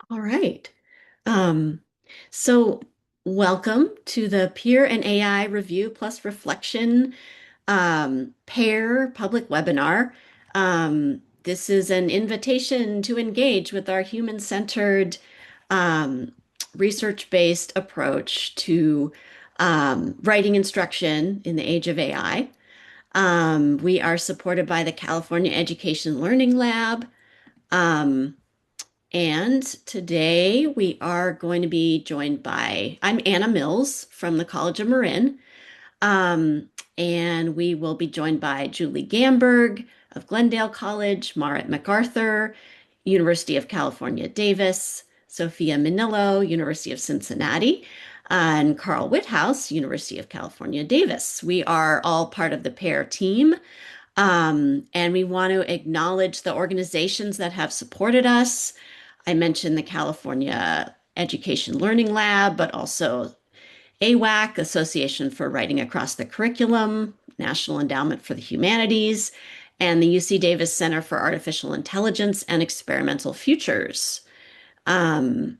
All right. Um, so welcome to the Peer and AI Review plus Reflection PAIR public webinar. This is an invitation to engage with our human-centered, um, research-based approach to writing instruction in the age of AI. We are supported by the California Education Learning Lab. Um, and today we are going to be joined by, I'm Anna Mills from the College of Marin. Um, and we will be joined by Julie Gamberg of Glendale College, Marit MacArthur, University of California, Davis, Sophia Manillo, University of Cincinnati, and Carl Whithouse, University of California, Davis. We are all part of the PAIR team. And we want to acknowledge the organizations that have supported us. I mentioned the California Education Learning Lab, but also AWAC, Association for Writing Across the Curriculum, National Endowment for the Humanities, and the UC Davis Center for Artificial Intelligence and Experimental Futures. Um,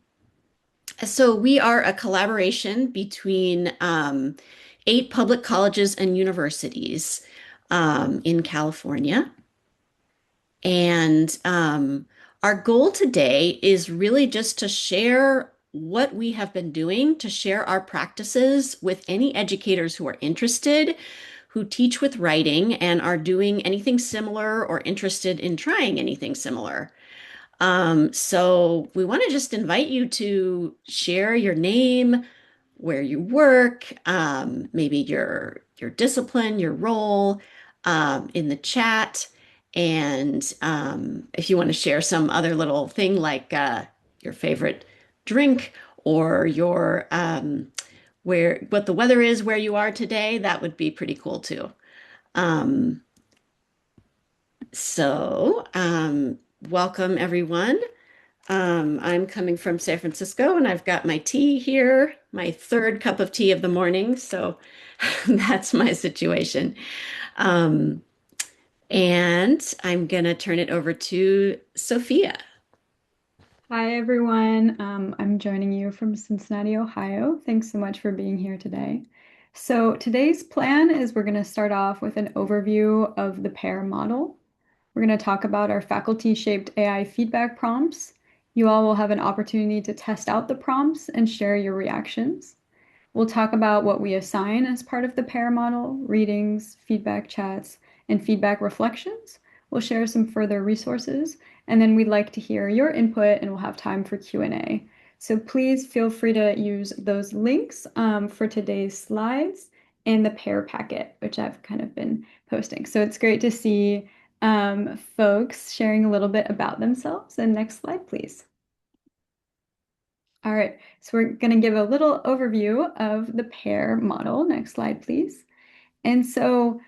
so we are a collaboration between 8 public colleges and universities in California. And our goal today is really just to share what we have been doing, to share our practices with any educators who are interested, who teach with writing and are doing anything similar or interested in trying anything similar. So we want to just invite you to share your name, where you work, maybe your discipline, your role, in the chat. And if you want to share some other little thing like your favorite drink or your where what the weather is where you are today, that would be pretty cool too. Um, so welcome everyone. I'm coming from San Francisco and I've got my tea here, my third cup of tea of the morning. So that's my situation. Um, and I'm going to turn it over to Sophia. Hi, everyone. I'm joining you from Cincinnati, Ohio. Thanks so much for being here today. So today's plan is we're going to start off with an overview of the PAIR model. We're going to talk about our faculty-shaped AI feedback prompts. You all will have an opportunity to test out the prompts and share your reactions. We'll talk about what we assign as part of the PAIR model, readings, feedback chats, and feedback reflections. We'll share some further resources, and then we'd like to hear your input and we'll have time for Q&A. So please feel free to use those links for today's slides and the PAIR packet, which I've kind of been posting. So it's great to see folks sharing a little bit about themselves. And next slide, please. All right, so we're going to give a little overview of the PAIR model. Next slide, please. And so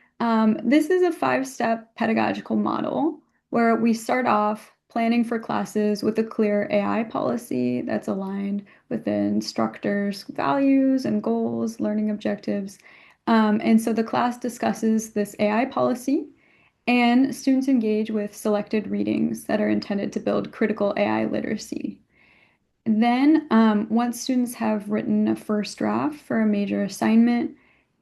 this is a 5-step pedagogical model where we start off planning for classes with a clear AI policy that's aligned with the instructor's values and goals, learning objectives. And so the class discusses this AI policy, and students engage with selected readings that are intended to build critical AI literacy. Then, once students have written a first draft for a major assignment,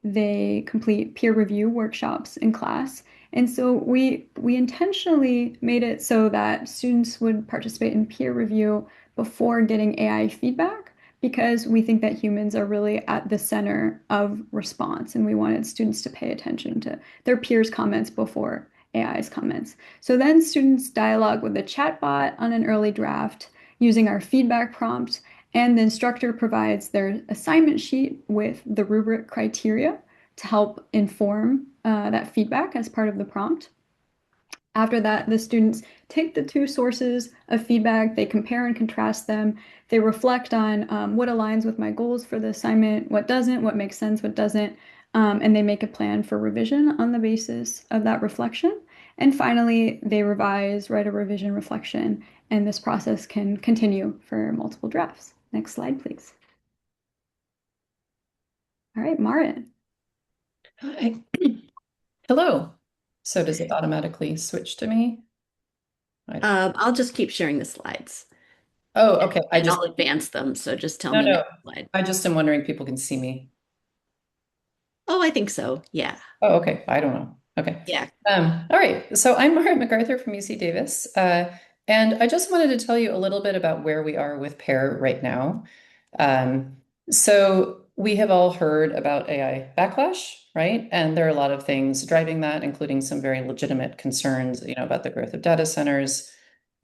they complete peer review workshops in class. And so we intentionally made it so that students would participate in peer review before getting AI feedback because we think that humans are really at the center of response, and we wanted students to pay attention to their peers' comments before AI's comments. So then students dialogue with the chatbot on an early draft using our feedback prompt, and the instructor provides their assignment sheet with the rubric criteria to help inform that feedback as part of the prompt. After that, the students take the two sources of feedback, they compare and contrast them, they reflect on what aligns with my goals for the assignment, what doesn't, what makes sense, what doesn't, and they make a plan for revision on the basis of that reflection. And finally, they revise, write a revision reflection, and this process can continue for multiple drafts. Next slide, please. All right, Marit. Hi. Hello. So does it automatically switch to me? I don't. I'll just keep sharing the slides. Oh, okay. and I'll advance them. So just tell No, me no. next slide. I just am wondering if people can see me. Oh, I think so. Yeah. Oh, okay. I don't know. Okay. Yeah. All right. So I'm Margaret MacArthur from UC Davis. And I just wanted to tell you a little bit about where we are with PAIR right now. Um, so we have all heard about AI backlash, right? And there are a lot of things driving that, including some very legitimate concerns, about the growth of data centers,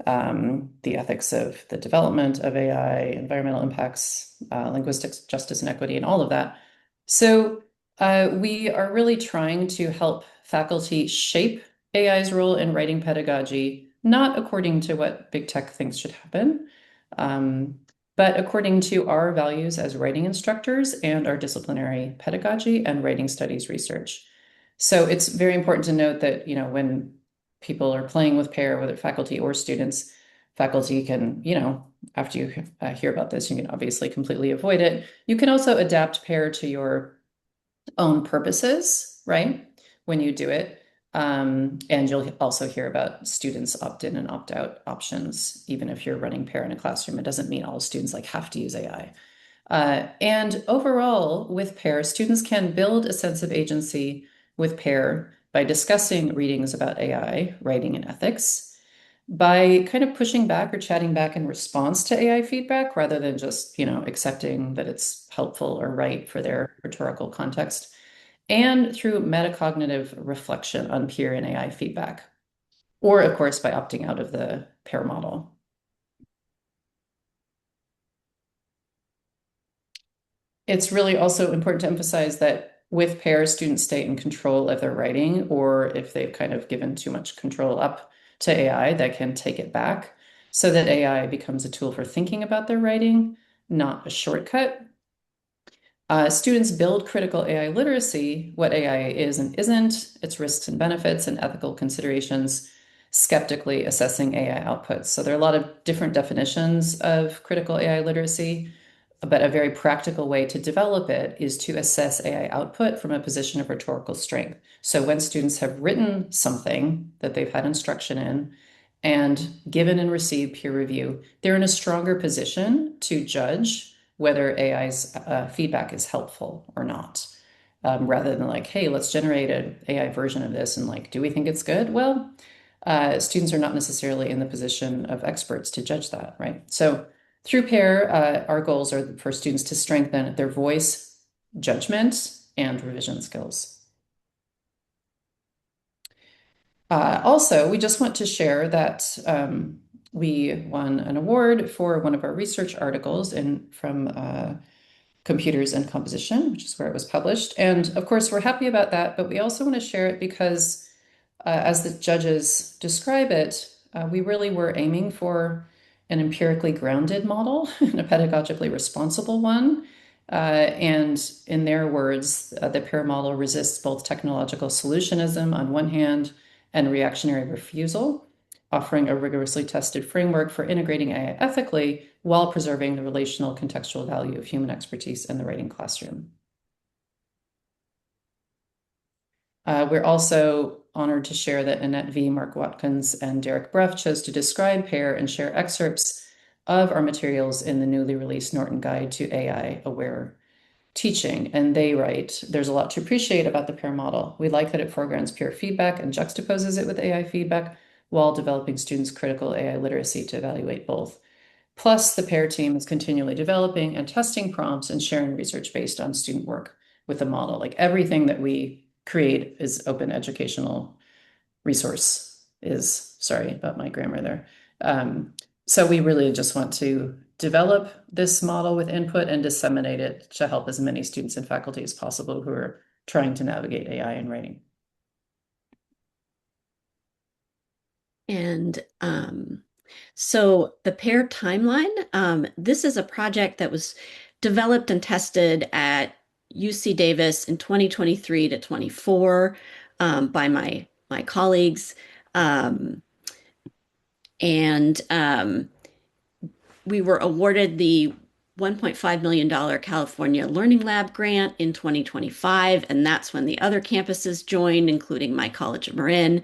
the ethics of the development of AI, environmental impacts, linguistics, justice and equity, and all of that. So we are really trying to help faculty shape AI's role in writing pedagogy, not according to what big tech thinks should happen, um, but according to our values as writing instructors and our disciplinary pedagogy and writing studies research. So it's very important to note that, when people are playing with PAIR, whether faculty or students, faculty can, after you hear about this, you can obviously completely avoid it. You can also adapt PAIR to your own purposes, right? When you do it. And you'll also hear about students opt-in and opt-out options, even if you're running PAIR in a classroom. It doesn't mean all students have to use AI. And overall, with PAIR, students can build a sense of agency with PAIR by discussing readings about AI, writing, and ethics, by kind of pushing back or chatting back in response to AI feedback rather than just, accepting that it's helpful or right for their rhetorical context, and through metacognitive reflection on peer and AI feedback, or of course by opting out of the PAIR model. It's really also important to emphasize that with PAIR, students stay in control of their writing, or if they've kind of given too much control up to AI, that can take it back so that AI becomes a tool for thinking about their writing, not a shortcut. Students build critical AI literacy, what AI is and isn't, its risks and benefits, and ethical considerations, skeptically assessing AI outputs. So there are a lot of different definitions of critical AI literacy, but a very practical way to develop it is to assess AI output from a position of rhetorical strength. So when students have written something that they've had instruction in and given and received peer review, they're in a stronger position to judge whether AI's feedback is helpful or not. Rather than like, hey, let's generate an AI version of this and like, do we think it's good? Well, students are not necessarily in the position of experts to judge that, right? So through PAIR, our goals are for students to strengthen their voice, judgment, and revision skills. Also, we just want to share that we won an award for one of our research articles from Computers and Composition, which is where it was published. And of course, we're happy about that, but we also want to share it because, as the judges describe it, we really were aiming for an empirically grounded model and a pedagogically responsible one. And in their words, the PAIR model resists both technological solutionism on one hand and reactionary refusal, offering a rigorously tested framework for integrating AI ethically while preserving the relational contextual value of human expertise in the writing classroom. We're also honored to share that Annette V., Mark Watkins, and Derek Bruff chose to describe PAIR and share excerpts of our materials in the newly released Norton Guide to AI-Aware Teaching. And they write, there's a lot to appreciate about the PAIR model. We like that it foregrounds peer feedback and juxtaposes it with AI feedback while developing students' critical AI literacy to evaluate both. Plus, the PAIR team is continually developing and testing prompts and sharing research based on student work with the model. Like everything that we create is open educational resource is, sorry about my grammar there. So we really just want to develop this model with input and disseminate it to help as many students and faculty as possible who are trying to navigate AI in writing. And so the PAIR timeline, this is a project that was developed and tested at UC Davis in 2023 to 24 by my colleagues. And we were awarded the $1.5 million California Learning Lab grant in 2025, and that's when the other campuses joined, including my college at Marin.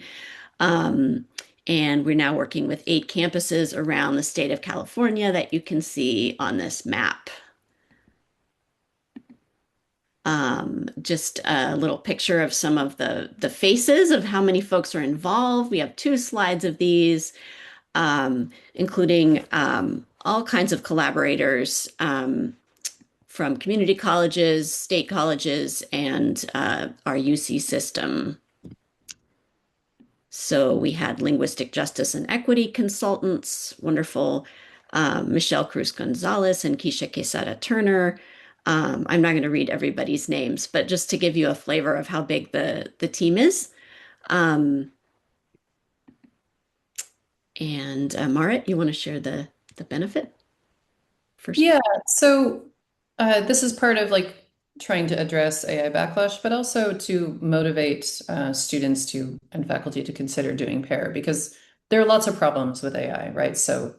Um, And we're now working with 8 campuses around the state of California that you can see on this map. Just a little picture of some of the faces of how many folks are involved. We have 2 slides of these, including all kinds of collaborators from community colleges, state colleges, and our UC system. So we had linguistic justice and equity consultants, wonderful Michelle Cruz Gonzalez and Keisha Quesada Turner. I'm not going to read everybody's names, but just to give you a flavor of how big the team is. Um, and Marit, you want to share the benefit first? Yeah, so this is part of like trying to address AI backlash, but also to motivate students to and faculty to consider doing pair because there are lots of problems with AI, right? So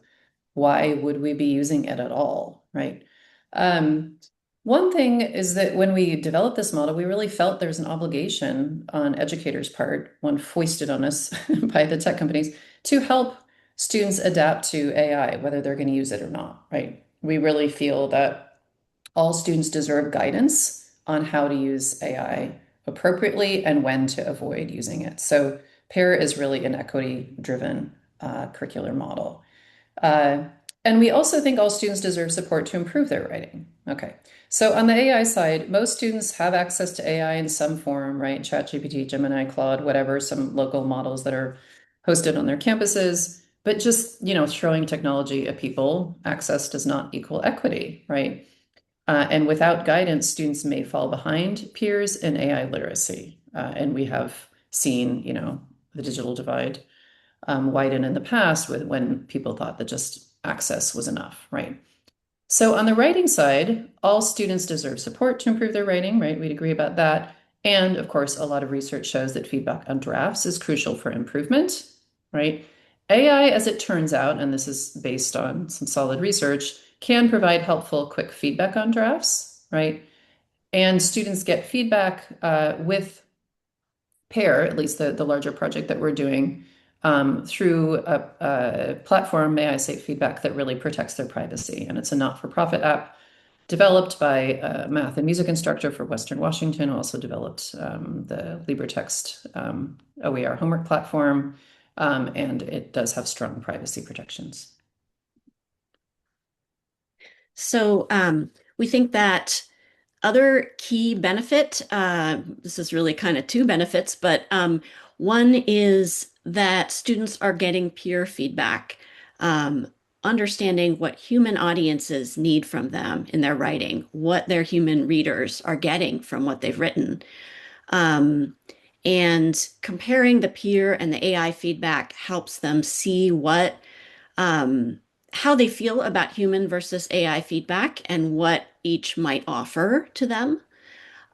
why would we be using it at all, right? Um, One thing is that when we developed this model, we really felt there's an obligation on educators' part, one foisted on us by the tech companies, to help students adapt to AI, whether they're going to use it or not, right? We really feel that all students deserve guidance on how to use AI appropriately and when to avoid using it. So PAIR is really an equity-driven curricular model. Uh, and we also think all students deserve support to improve their writing. Okay. So on the AI side, most students have access to AI in some form, right? ChatGPT, Gemini, Claude, whatever, some local models that are hosted on their campuses. But just, throwing technology at people, access does not equal equity, right? And without guidance, students may fall behind peers in AI literacy. And we have seen, the digital divide widen in the past when people thought that just access was enough, right? So on the writing side, all students deserve support to improve their writing, right? We'd agree about that. And of course, a lot of research shows that feedback on drafts is crucial for improvement, right? AI, as it turns out, and this is based on some solid research, can provide helpful, quick feedback on drafts, right? And students get feedback with PAIR, at least the larger project that we're doing, through a platform, May I say, feedback that really protects their privacy. And it's a not-for-profit app developed by a math and music instructor for Western Washington, who also developed the LibreText OER homework platform. And it does have strong privacy protections. So we think that other key benefit, this is really kind of 2 benefits, but one is that students are getting peer feedback, um, understanding what human audiences need from them in their writing, what their human readers are getting from what they've written. Um, and comparing the peer and the AI feedback helps them see um, how they feel about human versus AI feedback and what each might offer to them,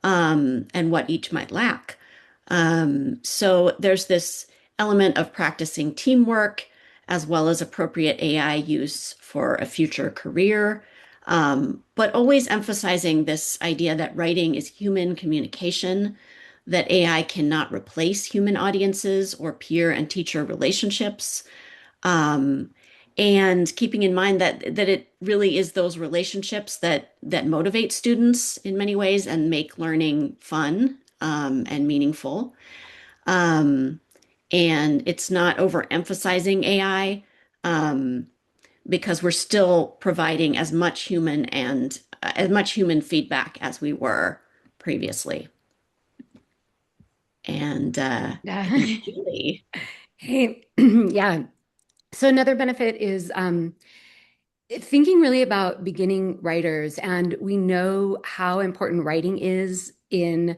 and what each might lack. So there's this element of practicing teamwork as well as appropriate AI use for a future career, but always emphasizing this idea that writing is human communication, that AI cannot replace human audiences or peer and teacher relationships. Um, and keeping in mind that it really is those relationships that motivate students in many ways and make learning fun, and meaningful. Um, and it's not overemphasizing AI, um, because we're still providing as much human feedback as we were previously. And I think Yeah. Julie. Hey, yeah. So another benefit is thinking really about beginning writers, and we know how important writing is in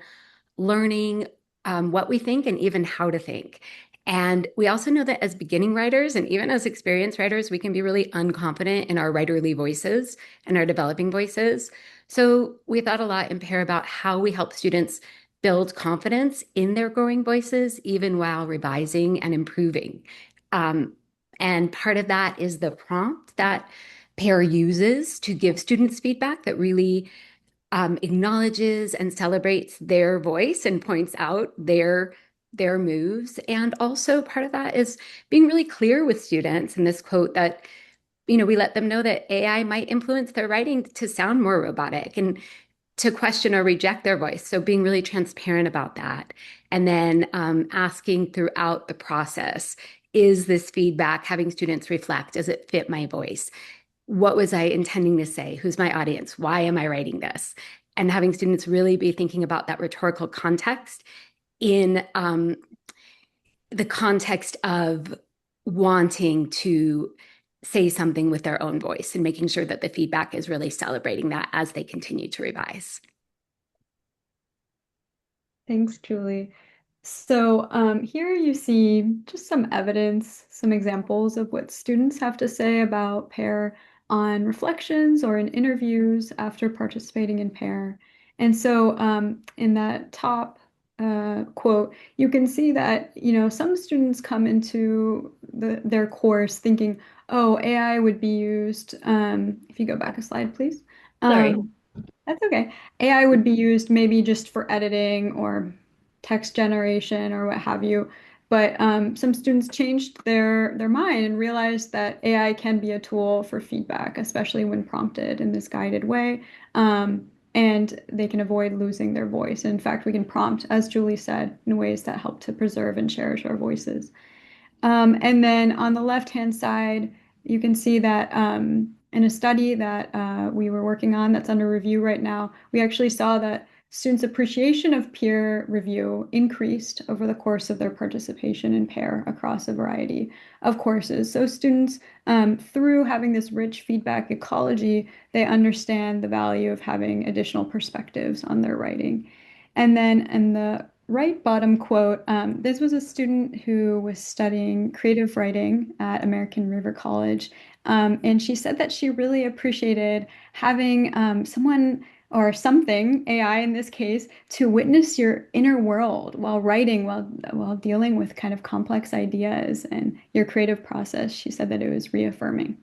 learning what we think and even how to think. And we also know that as beginning writers and even as experienced writers, we can be really unconfident in our writerly voices and our developing voices. So we thought a lot in PAIR about how we help students build confidence in their growing voices, even while revising and improving. Um, and part of that is the prompt that PAIR uses to give students feedback that really acknowledges and celebrates their voice and points out their their moves. And also part of that is being really clear with students in this quote that, we let them know that AI might influence their writing to sound more robotic and to question or reject their voice. So being really transparent about that. And then asking throughout the process, is this feedback having students reflect? Does it fit my voice? What was I intending to say? Who's my audience? Why am I writing this? And having students really be thinking about that rhetorical context in the context of wanting to say something with their own voice and making sure that the feedback is really celebrating that as they continue to revise. Thanks, Julie. So here you see just some evidence, some examples of what students have to say about PAIR on reflections or in interviews after participating in PAIR. And so in that top quote, you can see that, some students come into their course thinking, oh, AI would be used, if you go back a slide, please. Sorry. Um, that's okay. AI would be used maybe just for editing or text generation or what have you. But some students changed their mind and realized that AI can be a tool for feedback, especially when prompted in this guided way. And they can avoid losing their voice. And in fact, we can prompt, as Julie said, in ways that help to preserve and cherish our voices. And then on the left-hand side, you can see that in a study that we were working on that's under review right now, we actually saw that students' appreciation of peer review increased over the course of their participation in PAIR across a variety of courses. So students, through having this rich feedback ecology, they understand the value of having additional perspectives on their writing. And then in the right bottom quote, this was a student who was studying creative writing at American River College. And she said that she really appreciated having someone or something, AI in this case, to witness your inner world while writing, while dealing with kind of complex ideas and your creative process. She said that it was reaffirming.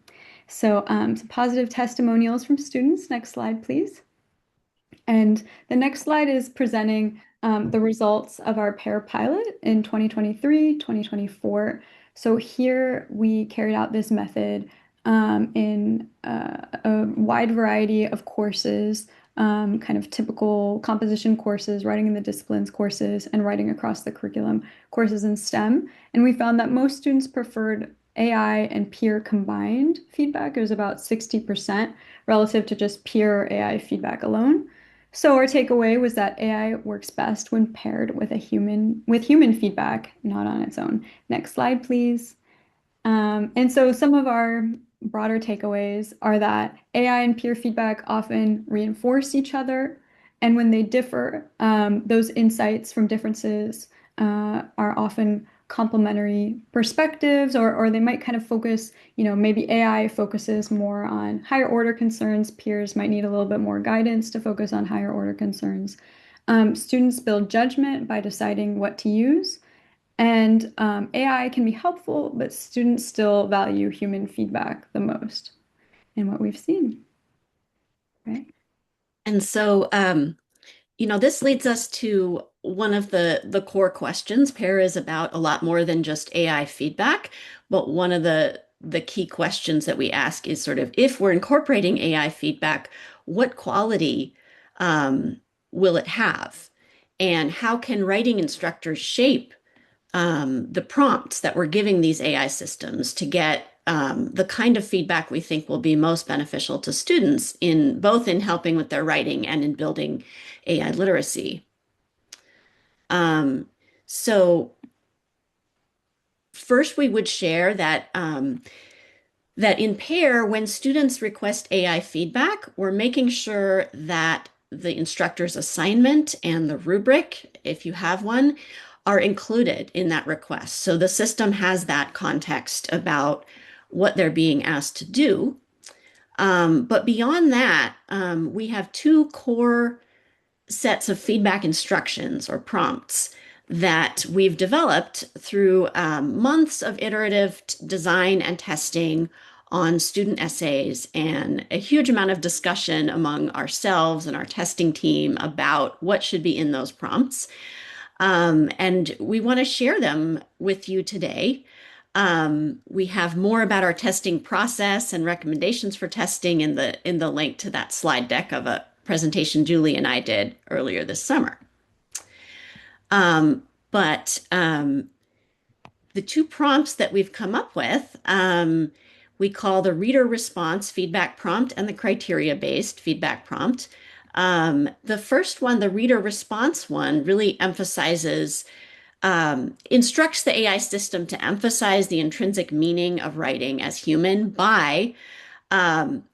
So some positive testimonials from students. Next slide, please. And the next slide is presenting the results of our PAIR pilot in 2023, 2024. So here we carried out this method in a wide variety of courses, kind of typical composition courses, writing in the disciplines courses, and writing across the curriculum courses in STEM. And we found that most students preferred AI and peer combined feedback. It was about 60% relative to just pure AI feedback alone. So our takeaway was that AI works best when paired with human feedback, not on its own. Next slide, please. And so some of our broader takeaways are that AI and peer feedback often reinforce each other, and when they differ, those insights from differences are often complementary perspectives, or they might kind of focus, maybe AI focuses more on higher order concerns. Peers might need a little bit more guidance to focus on higher order concerns. Students build judgment by deciding what to use. And AI can be helpful, but students still value human feedback the most in what we've seen, right? And so, this leads us to one of the core questions. PAIR is about a lot more than just AI feedback, but one of the key questions that we ask is sort of if we're incorporating AI feedback, what quality will it have? And how can writing instructors shape the prompts that we're giving these AI systems to get the kind of feedback we think will be most beneficial to students in both in helping with their writing and in building AI literacy. Um, so first we would share that in PAIR, when students request AI feedback, we're making sure that the instructor's assignment and the rubric, if you have one, are included in that request. So the system has that context about what they're being asked to do. But beyond that, we have two core sets of feedback instructions or prompts that we've developed through months of iterative design and testing on student essays and a huge amount of discussion among ourselves and our testing team about what should be in those prompts. And we want to share them with you today. We have more about our testing process and recommendations for testing in the link to that slide deck of a presentation Julie and I did earlier this summer. But the two prompts that we've come up with, we call the reader response feedback prompt and the criteria-based feedback prompt. The first one, the reader response one, really emphasizes, instructs the AI system to emphasize the intrinsic meaning of writing as human by um,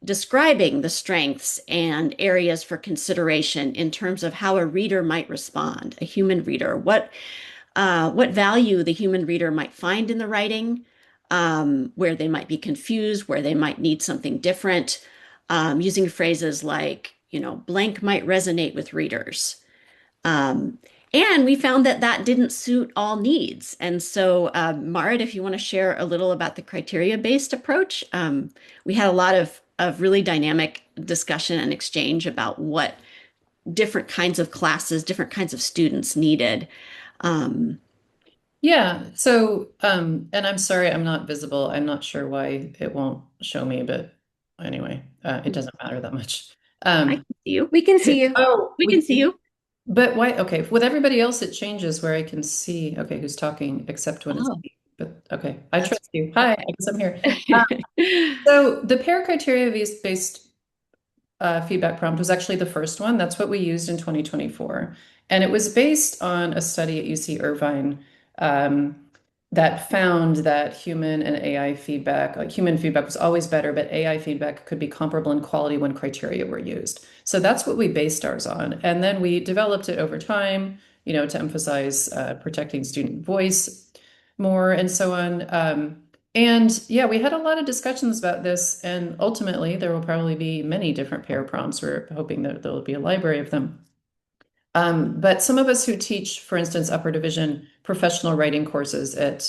describing the strengths and areas for consideration in terms of how a reader might respond, a human reader, what value the human reader might find in the writing, where they might be confused, where they might need something different, using phrases like, blank might resonate with readers. Um, and we found that that didn't suit all needs. And so, Marit, if you want to share a little about the criteria-based approach, we had a lot of really dynamic discussion and exchange about what different kinds of classes, different kinds of students needed. Um, Yeah. So, and I'm sorry, I'm not visible. I'm not sure why it won't show me, but anyway, it doesn't matter that much. I can Um, see you. We can see you. oh, We can see you. but why? Okay, with everybody else, it changes where I can see, okay, who's talking, except when it's Oh, me. But okay, I that's trust you. Hi, I guess I'm here. Uh, okay. so the pair criteria based feedback prompt was actually the first one. That's what we used in 2024. And it was based on a study at UC Irvine um, that found that human and AI feedback, like human feedback was always better, but AI feedback could be comparable in quality when criteria were used. So that's what we based ours on. And then we developed it over time, to emphasize protecting student voice more and so on. And yeah, we had a lot of discussions about this, and ultimately there will probably be many different pair prompts. We're hoping that there will be a library of them. But some of us who teach, for instance, upper division professional writing courses at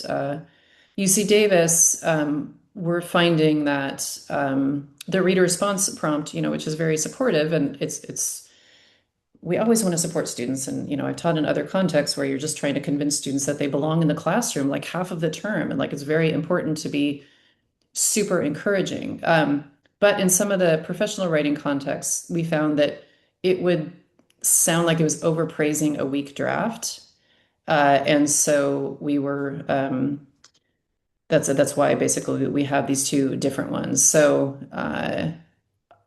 UC Davis, we're finding that the reader response prompt, which is very supportive, and it's we always want to support students. And, I've taught in other contexts where you're just trying to convince students that they belong in the classroom like half of the term. And like it's very important to be super encouraging. But in some of the professional writing contexts, we found that it would sound like it was overpraising a weak draft. And so we were, that's why basically we have these two different ones. So,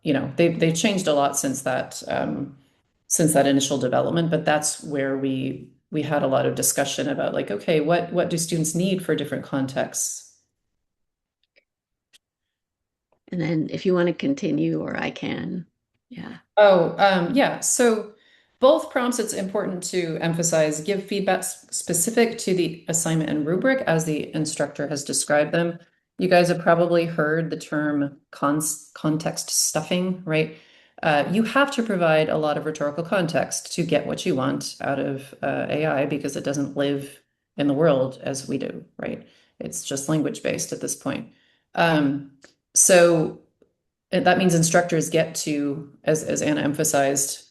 they've changed a lot since that initial development, but that's where we had a lot of discussion about like, okay, what do students need for different contexts? And then if you want to continue, or I can. Yeah. Oh, yeah. So both prompts, it's important to emphasize, give feedback specific to the assignment and rubric as the instructor has described them. You guys have probably heard the term context stuffing, right? You have to provide a lot of rhetorical context to get what you want out of AI because it doesn't live in the world as we do, right? It's just language based at this point. So and that means instructors get to, as Anna emphasized,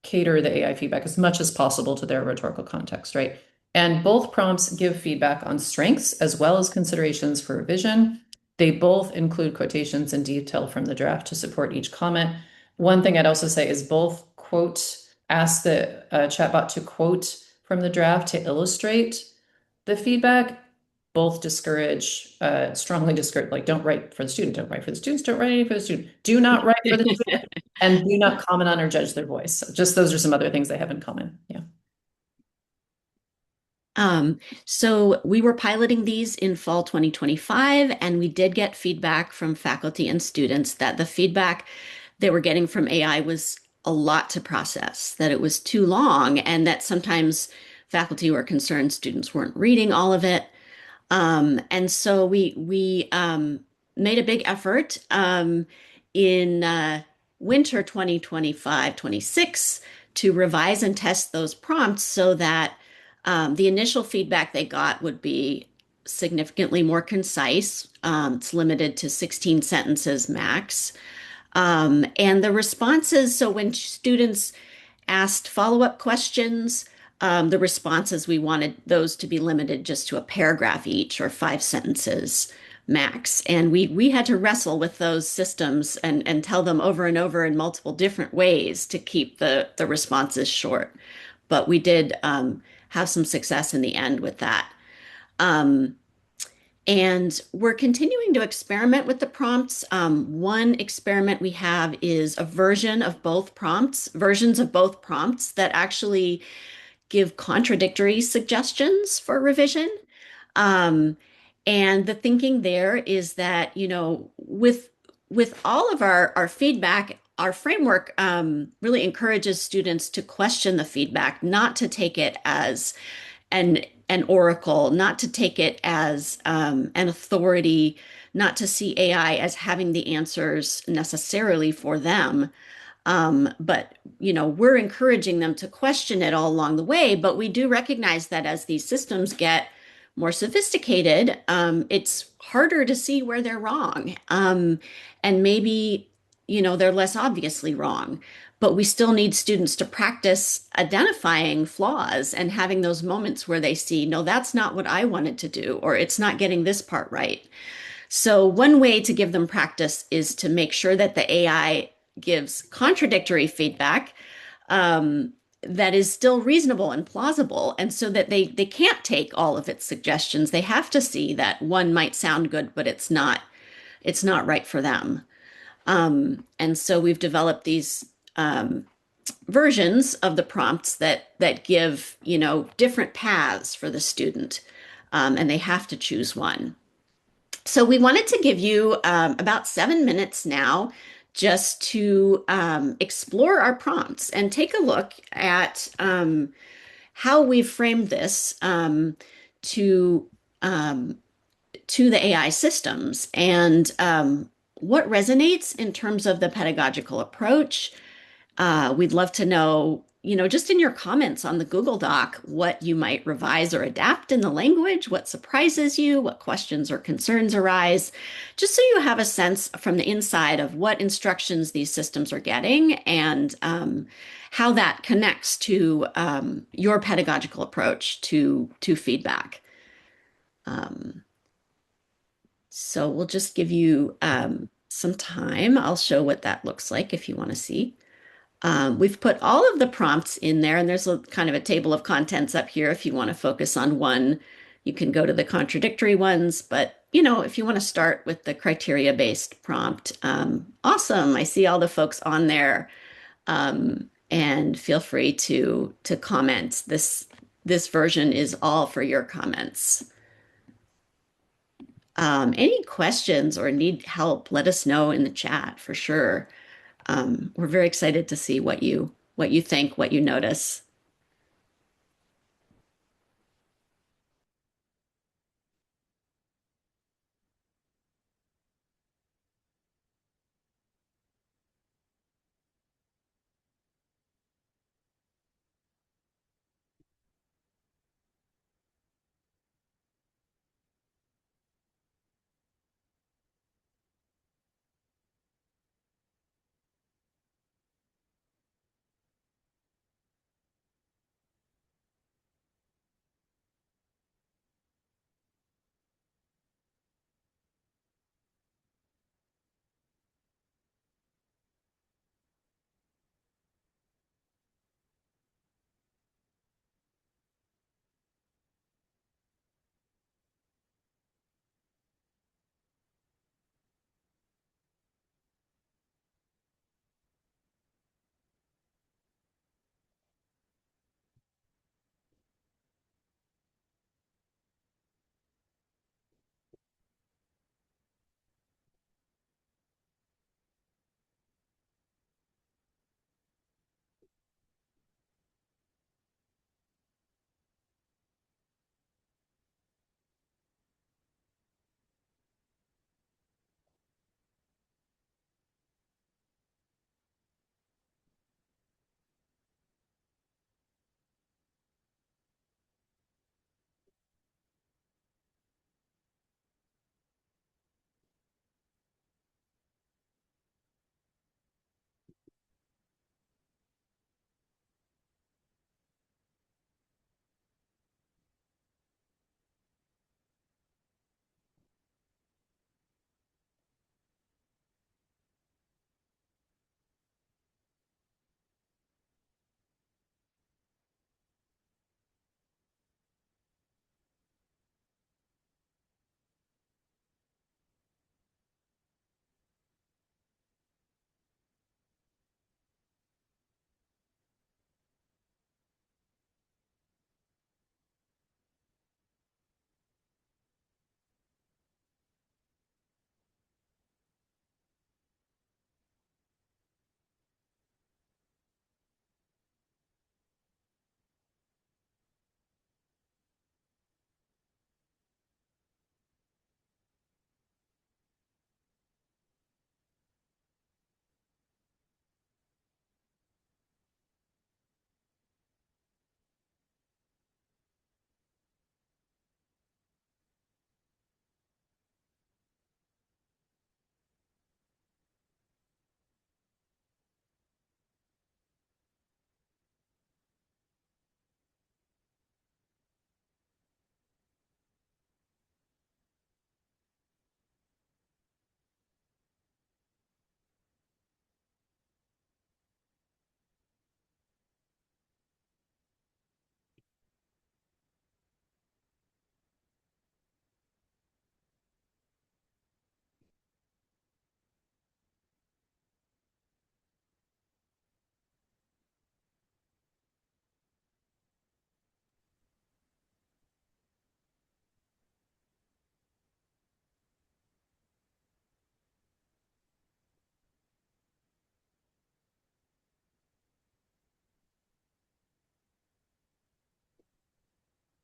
cater the AI feedback as much as possible to their rhetorical context, right? And both prompts give feedback on strengths as well as considerations for revision. They both include quotations and detail from the draft to support each comment. One thing I'd also say is both ask the chatbot to quote from the draft to illustrate the feedback. Both strongly discourage, like don't write for the student, don't write for the students, don't write any for the student, do not write for the student, and do not comment on or judge their voice. So just those are some other things they have in common. Yeah. So we were piloting these in fall 2025, and we did get feedback from faculty and students that the feedback they were getting from AI was a lot to process, that it was too long, and that sometimes faculty were concerned students weren't reading all of it. And so we made a big effort in winter 2025-26 to revise and test those prompts so that the initial feedback they got would be significantly more concise. It's limited to 16 sentences max. And the responses, so when students asked follow-up questions, the responses, we wanted those to be limited just to a paragraph each or 5 sentences max. And we had to wrestle with those systems and tell them over and over in multiple different ways to keep the responses short. But we did have some success in the end with that. Um, and we're continuing to experiment with the prompts. One experiment we have is a versions of both prompts that actually give contradictory suggestions for revision. Um, and the thinking there is that, with all of our feedback, our framework really encourages students to question the feedback, not to take it as an oracle, not to take it as an authority, not to see AI as having the answers necessarily for them. But we're encouraging them to question it all along the way. But we do recognize that as these systems get more sophisticated, it's harder to see where they're wrong. And maybe, they're less obviously wrong. But we still need students to practice identifying flaws and having those moments where they see, no, that's not what I wanted to do, or it's not getting this part right. So, one way to give them practice is to make sure that the AI gives contradictory feedback um, that is still reasonable and plausible, and so that they can't take all of its suggestions. They have to see that one might sound good, but it's not right for them. And so we've developed these versions of the prompts that give different paths for the student, and they have to choose one. So we wanted to give you about 7 minutes now just to explore our prompts and take a look at how we've framed this to um, to the AI systems and what resonates in terms of the pedagogical approach. We'd love to know, just in your comments on the Google Doc, what you might revise or adapt in the language, what surprises you, what questions or concerns arise, just so you have a sense from the inside of what instructions these systems are getting and how that connects to your pedagogical approach to feedback. Um, so we'll just give you some time. I'll show what that looks like if you want to see. We've put all of the prompts in there, and there's a kind of a table of contents up here. If you want to focus on one, you can go to the contradictory ones. But, if you want to start with the criteria-based prompt, awesome. I see all the folks on there. And feel free to comment. This version is all for your comments. Any questions or need help, let us know in the chat for sure. We're very excited to see what you think, what you notice.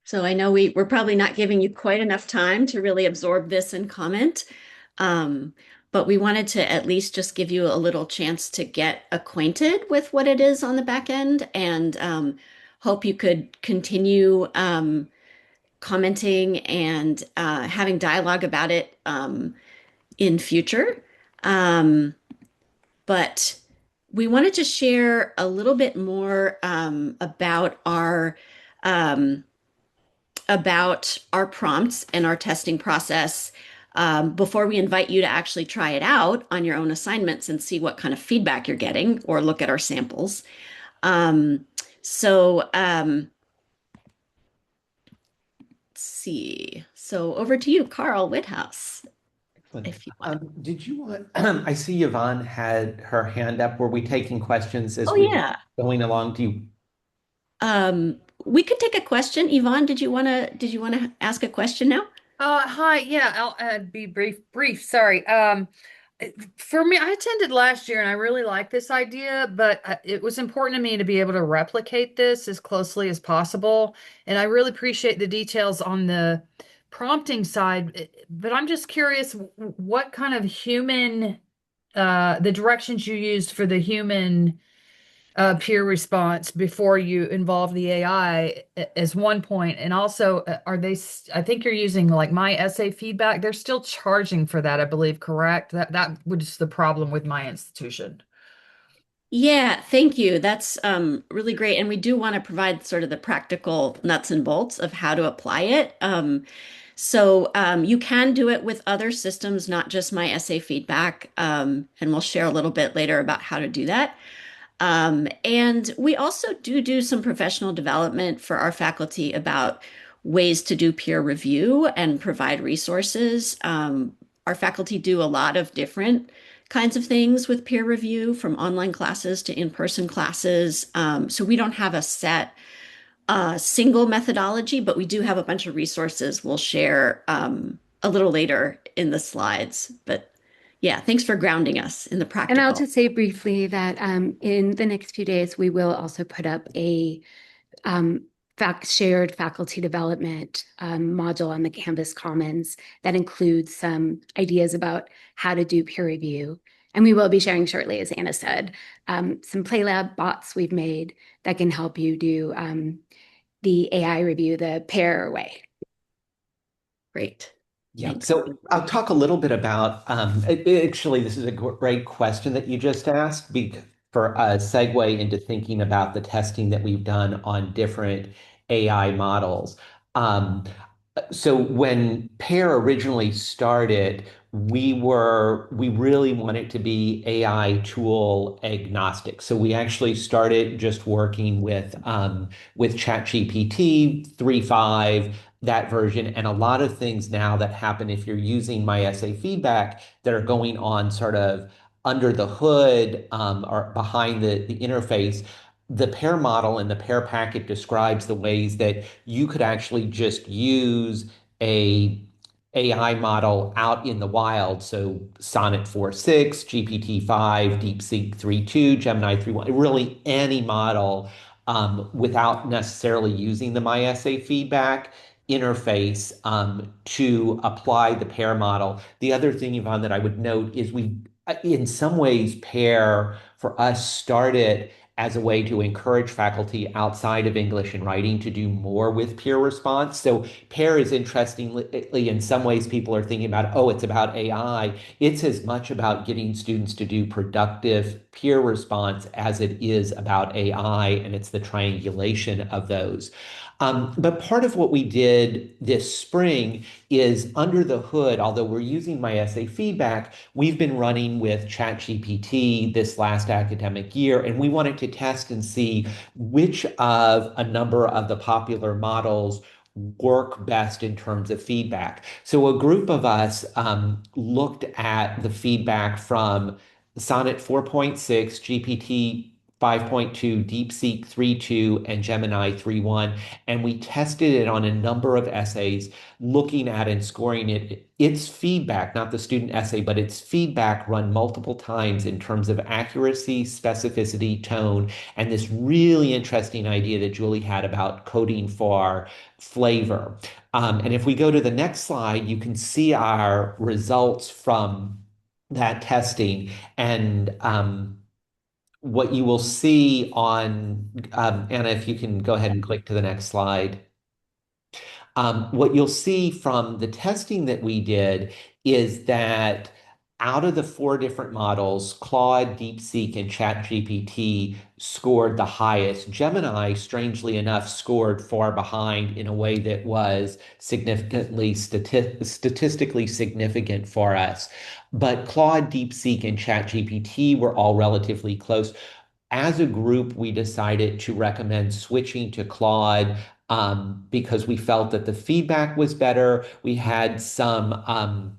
So I know we're probably not giving you quite enough time to really absorb this and comment. Um, but we wanted to at least just give you a little chance to get acquainted with what it is on the back end and hope you could continue commenting and having dialogue about it in future. Um, but we wanted to share a little bit more um, about our prompts and our testing process before we invite you to actually try it out on your own assignments and see what kind of feedback you're getting or look at our samples. Um, so let's see. So over to you, Carl Whithouse, Excellent. if you want. Did you want, I see Yvonne had her hand up. Were we taking questions Oh as we were yeah. going along? Do you? We could take a question. Yvonne, did you want to ask a question now? Hi. Yeah, I'll be brief. Sorry. For me, I attended last year and I really like this idea, but it was important to me to be able to replicate this as closely as possible. And I really appreciate the details on the prompting side, but I'm just curious what kind of the directions you used for the human peer response before you involve the AI as one point. And also, I think you're using like my essay feedback. They're still charging for that, I believe, correct? That was the problem with my institution. Yeah, thank you. That's really great. And we do want to provide sort of the practical nuts and bolts of how to apply it. So you can do it with other systems, not just my essay feedback. And we'll share a little bit later about how to do that. And we also do some professional development for our faculty about ways to do peer review and provide resources. Our faculty do a lot of different kinds of things with peer review, from online classes to in-person classes. So we don't have a set single methodology, but we do have a bunch of resources we'll share a little later in the slides. But yeah, thanks for grounding us in the And I'll practical. just say briefly that in the next few days, we will also put up a um, shared faculty development module on the Canvas Commons that includes some ideas about how to do peer review. And we will be sharing shortly, as Anna said, some PlayLab bots we've made that can help you do the AI review the PAIRR way. Great. Yeah, Thanks. so I'll talk a little bit about, actually, this is a great question that you just asked for a segue into thinking about the testing that we've done on different AI models. Um, so when PAIR originally started, we really wanted to be AI tool agnostic. So we actually started just working with ChatGPT 3.5, that version, and a lot of things now that happen if you're using my essay feedback that are going on sort of under the hood or behind the interface. The pair model and the pair packet describes the ways that you could actually just use a AI model out in the wild. So Sonnet 4.6, GPT-5, DeepSeek 3.2, Gemini 3.1, really any model without necessarily using the MySA feedback interface to apply the pair model. The other thing, Yvonne, that I would note is in some ways, pair for us started as a way to encourage faculty outside of English and writing to do more with peer response. So pair is interestingly, in some ways, people are thinking about, oh, it's about AI. It's as much about getting students to do productive peer response as it is about AI, and it's the triangulation of those. But part of what we did this spring is under the hood, although we're using my essay feedback, we've been running with ChatGPT this last academic year, and we wanted to test and see which of a number of the popular models work best in terms of feedback. So a group of us looked at the feedback from Sonnet 4.6, GPT 5.2, DeepSeek 3.2, and Gemini 3.1. And we tested it on a number of essays, looking at and scoring its feedback, not the student essay, but its feedback run multiple times in terms of accuracy, specificity, tone, and this really interesting idea that Julie had about coding for flavor. And if we go to the next slide, you can see our results from that testing. And what you will see on, Anna, if you can go ahead and click to the next slide. What you'll see from the testing that we did is that out of the four different models, Claude, DeepSeek, and ChatGPT scored the highest. Gemini, strangely enough, scored far behind in a way that was significantly statistically significant for us. But Claude, DeepSeek, and ChatGPT were all relatively close. As a group, we decided to recommend switching to Claude because we felt that the feedback was better. We had some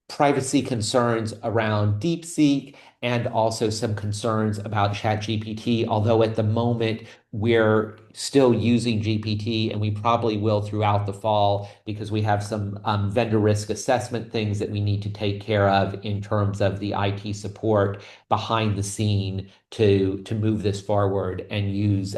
privacy concerns around DeepSeek and also some concerns about ChatGPT, although at the moment we're still using GPT and we probably will throughout the fall because we have some vendor risk assessment things that we need to take care of in terms of the IT support behind the scene to move this forward and use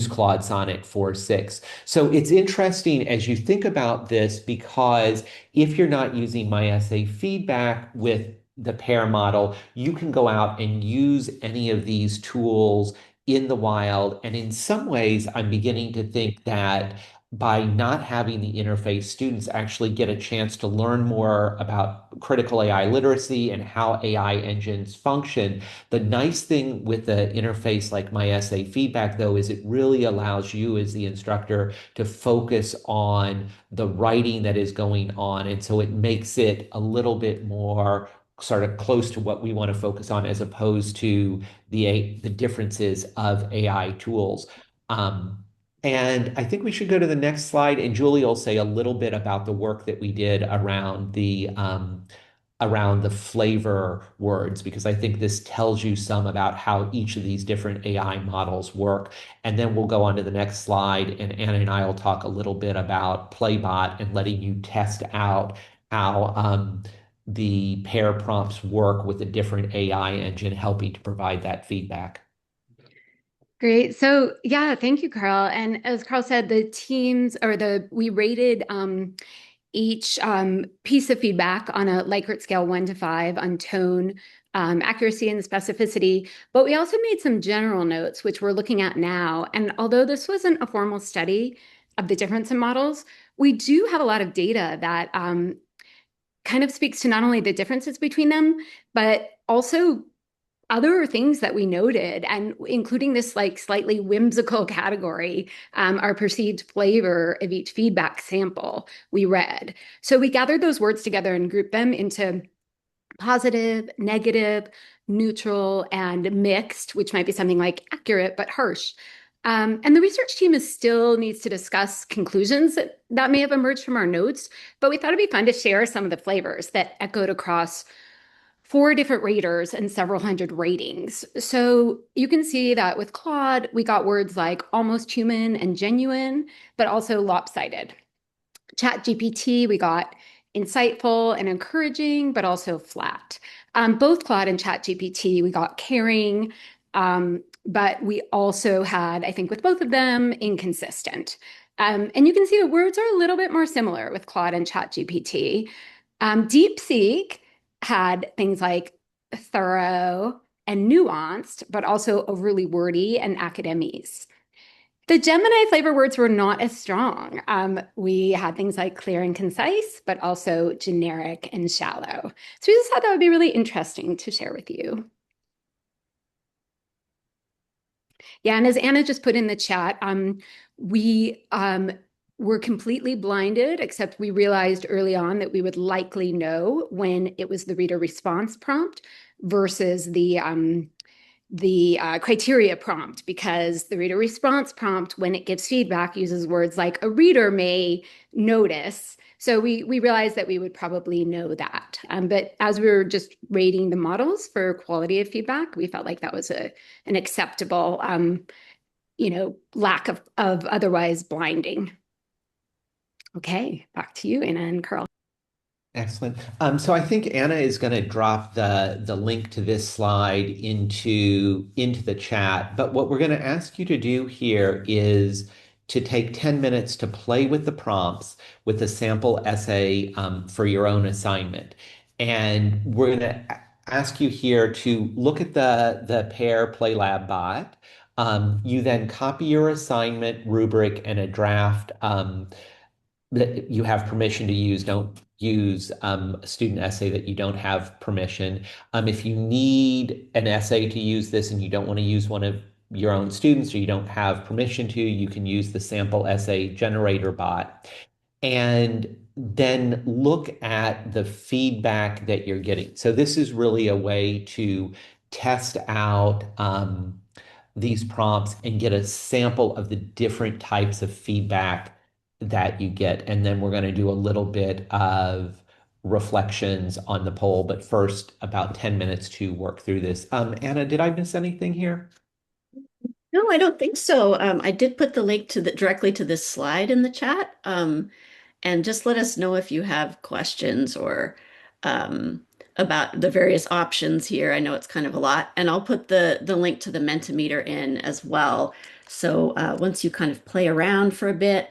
Claude Sonnet 4.6. So it's interesting as you think about this because if you're not using my essay feedback with the PAIRR model, you can go out and use any of these tools in the wild. And in some ways, I'm beginning to think that by not having the interface, students actually get a chance to learn more about critical AI literacy and how AI engines function. The nice thing with the interface like my essay feedback, though, is it really allows you as the instructor to focus on the writing that is going on. And so it makes it a little bit more sort of close to what we want to focus on as opposed to the differences of AI tools. And I think we should go to the next slide, and Julie will say a little bit about the work that we did around the flavor words, because I think this tells you some about how each of these different AI models work. And then we'll go on to the next slide, and Anna and I will talk a little bit about Playbot and letting you test out how the pair prompts work with a different AI engine, helping to provide that feedback. Great. So yeah, thank you, Carl. And as Carl said, the teams or we rated each piece of feedback on a Likert scale 1 to 5 on tone, accuracy, and specificity. But we also made some general notes, which we're looking at now. And although this wasn't a formal study of the difference in models, we do have a lot of data that kind of speaks to not only the differences between them, but also other things that we noted, and including this like slightly whimsical category, our perceived flavor of each feedback sample we read. So we gathered those words together and grouped them into positive, negative, neutral, and mixed, which might be something like accurate but harsh. And the research team still needs to discuss conclusions that may have emerged from our notes, but we thought it'd be fun to share some of the flavors that echoed across 4 different raters and several hundred ratings. So you can see that with Claude, we got words like almost human and genuine, but also lopsided. ChatGPT, we got insightful and encouraging, but also flat. Both Claude and ChatGPT, we got caring, but we also had, I think with both of them, inconsistent. And you can see the words are a little bit more similar with Claude and ChatGPT. DeepSeek had things like thorough and nuanced, but also overly wordy and academies. The Gemini flavor words were not as strong. We had things like clear and concise, but also generic and shallow. So we just thought that would be really interesting to share with you. Yeah, and as Anna just put in the chat, we were completely blinded, except we realized early on that we would likely know when it was the reader response prompt versus the the criteria prompt, because the reader response prompt, when it gives feedback, uses words like a reader may notice. So we realized that we would probably know that. But as we were just rating the models for quality of feedback, we felt like that was an acceptable, lack of otherwise blinding. Okay, back to you, Anna and Carl. Excellent. So I think Anna is going to drop the link to this slide into the chat. But what we're going to ask you to do here is to take 10 minutes to play with the prompts with a sample essay for your own assignment. And we're going to ask you here to look at the PAIR Play Lab bot. You then copy your assignment rubric and a draft that you have permission to use. Don't use a student essay that you don't have permission. If you need an essay to use this and you don't want to use one of your own students or you don't have permission to, you can use the sample essay generator bot. And then look at the feedback that you're getting. So this is really a way to test out these prompts and get a sample of the different types of feedback that you get. And then we're going to do a little bit of reflections on the poll, but first about 10 minutes to work through this. Anna, did I miss anything here? No, I don't think so. I did put the link to directly to this slide in the chat. And just let us know if you have questions or about the various options here. I know it's kind of a lot. And I'll put the link to the Mentimeter in as well. So once you kind of play around for a bit,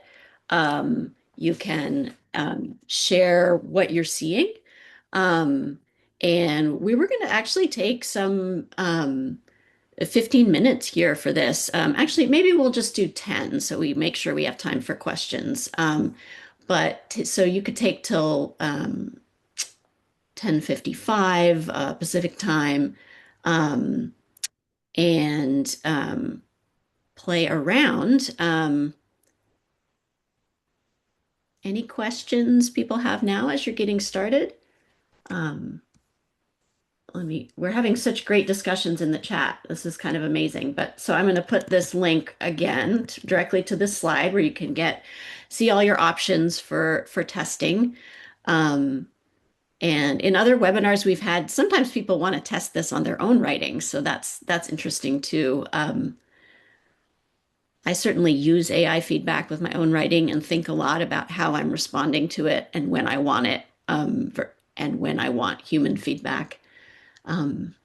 you can share what you're seeing. Um, and we were going to actually take some 15 minutes here for this. Actually, maybe we'll just do 10 so we make sure we have time for questions. So you could take till 10:55 Pacific time um, and play around. Any questions people have now as you're getting started? Um, we're having such great discussions in the chat. This is kind of amazing. But so I'm going to put this link again directly to this slide where you can see all your options for testing. And in other webinars we've had, sometimes people want to test this on their own writing. So that's interesting too. I certainly use AI feedback with my own writing and think a lot about how I'm responding to it and when I want it, and when I want human feedback. Um,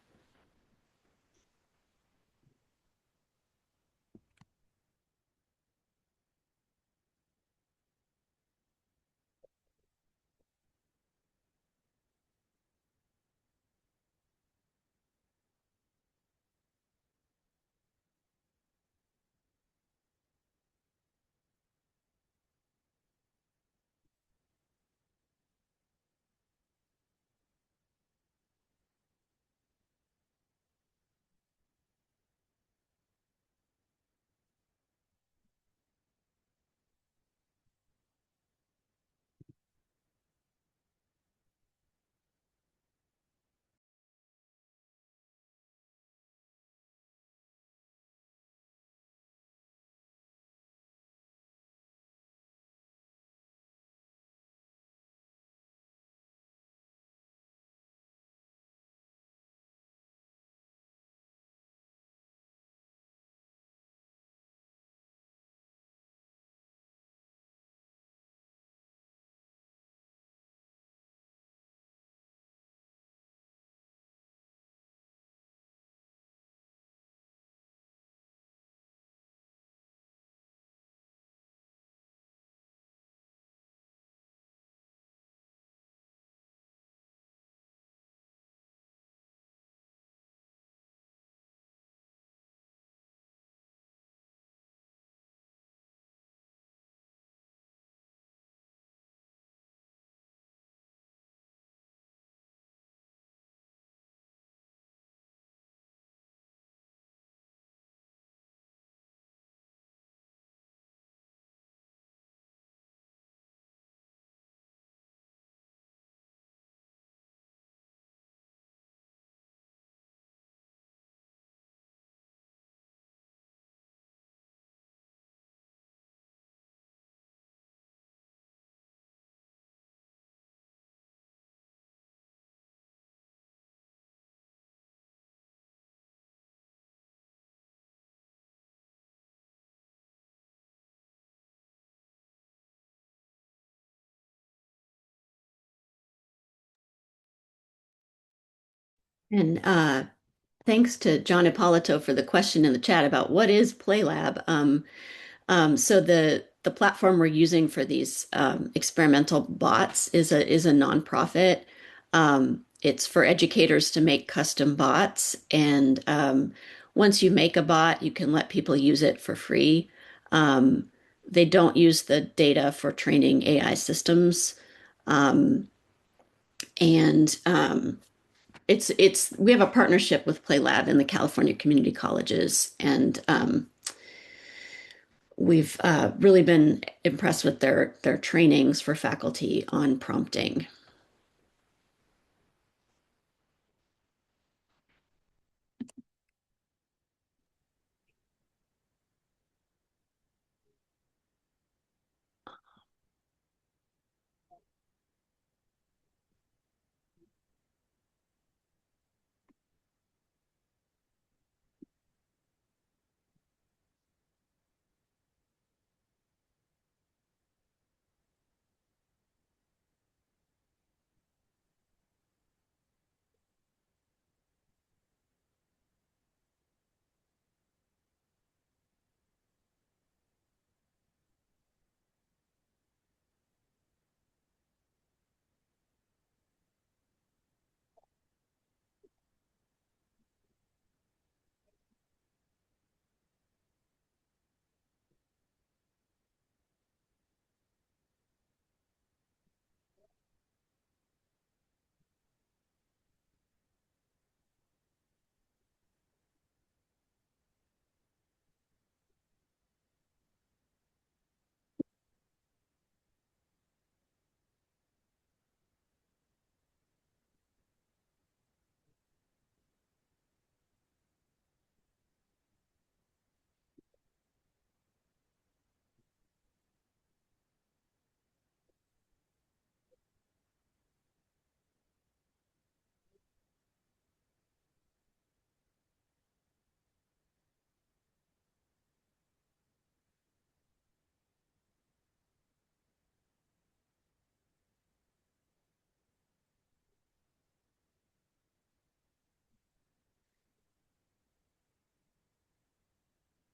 And thanks to John Ippolito for the question in the chat about what is PlayLab. So the platform we're using for these experimental bots is a nonprofit. It's for educators to make custom bots, and once you make a bot, you can let people use it for free. Um, they don't use the data for training AI systems, um, and it's we have a partnership with PlayLab and the California Community Colleges, and we've really been impressed with their trainings for faculty on prompting.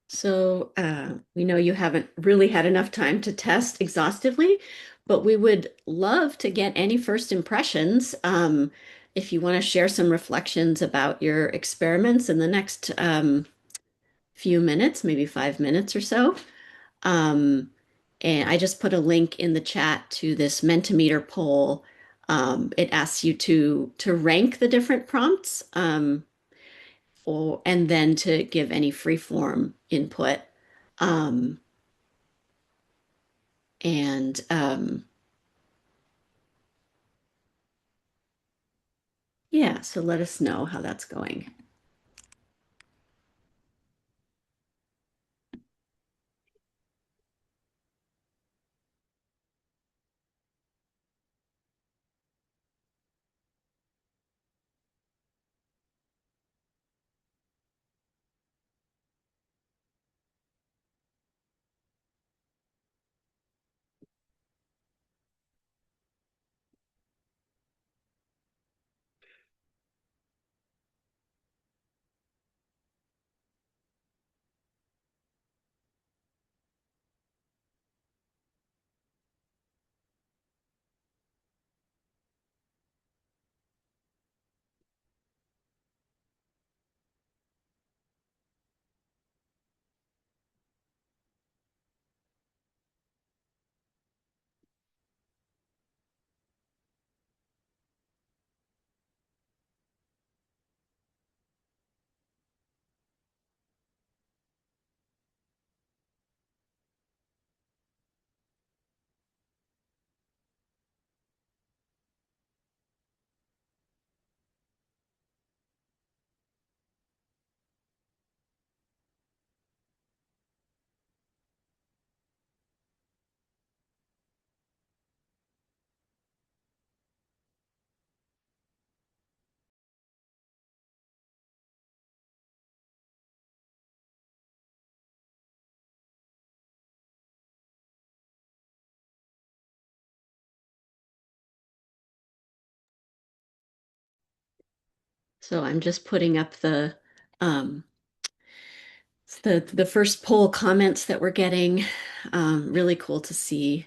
So we know you haven't really had enough time to test exhaustively, but we would love to get any first impressions. If you want to share some reflections about your experiments in the next few minutes, maybe 5 minutes or so. Um, and I just put a link in the chat to this Mentimeter poll. It asks you to rank the different prompts, and then to give any free form input. Um, and yeah, so let us know how that's going. So I'm just putting up um, the first poll comments that we're getting. Really cool to see.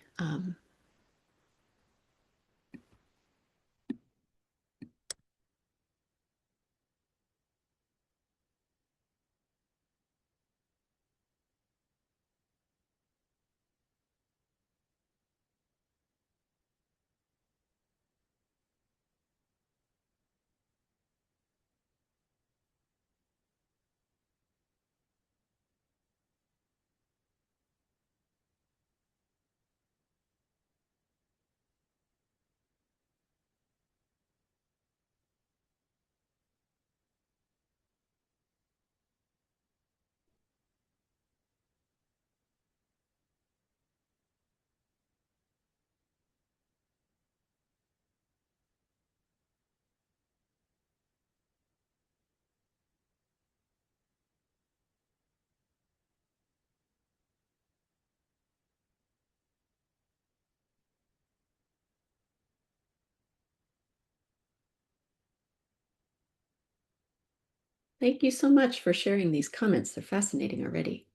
Thank you so much for sharing these comments. They're fascinating already.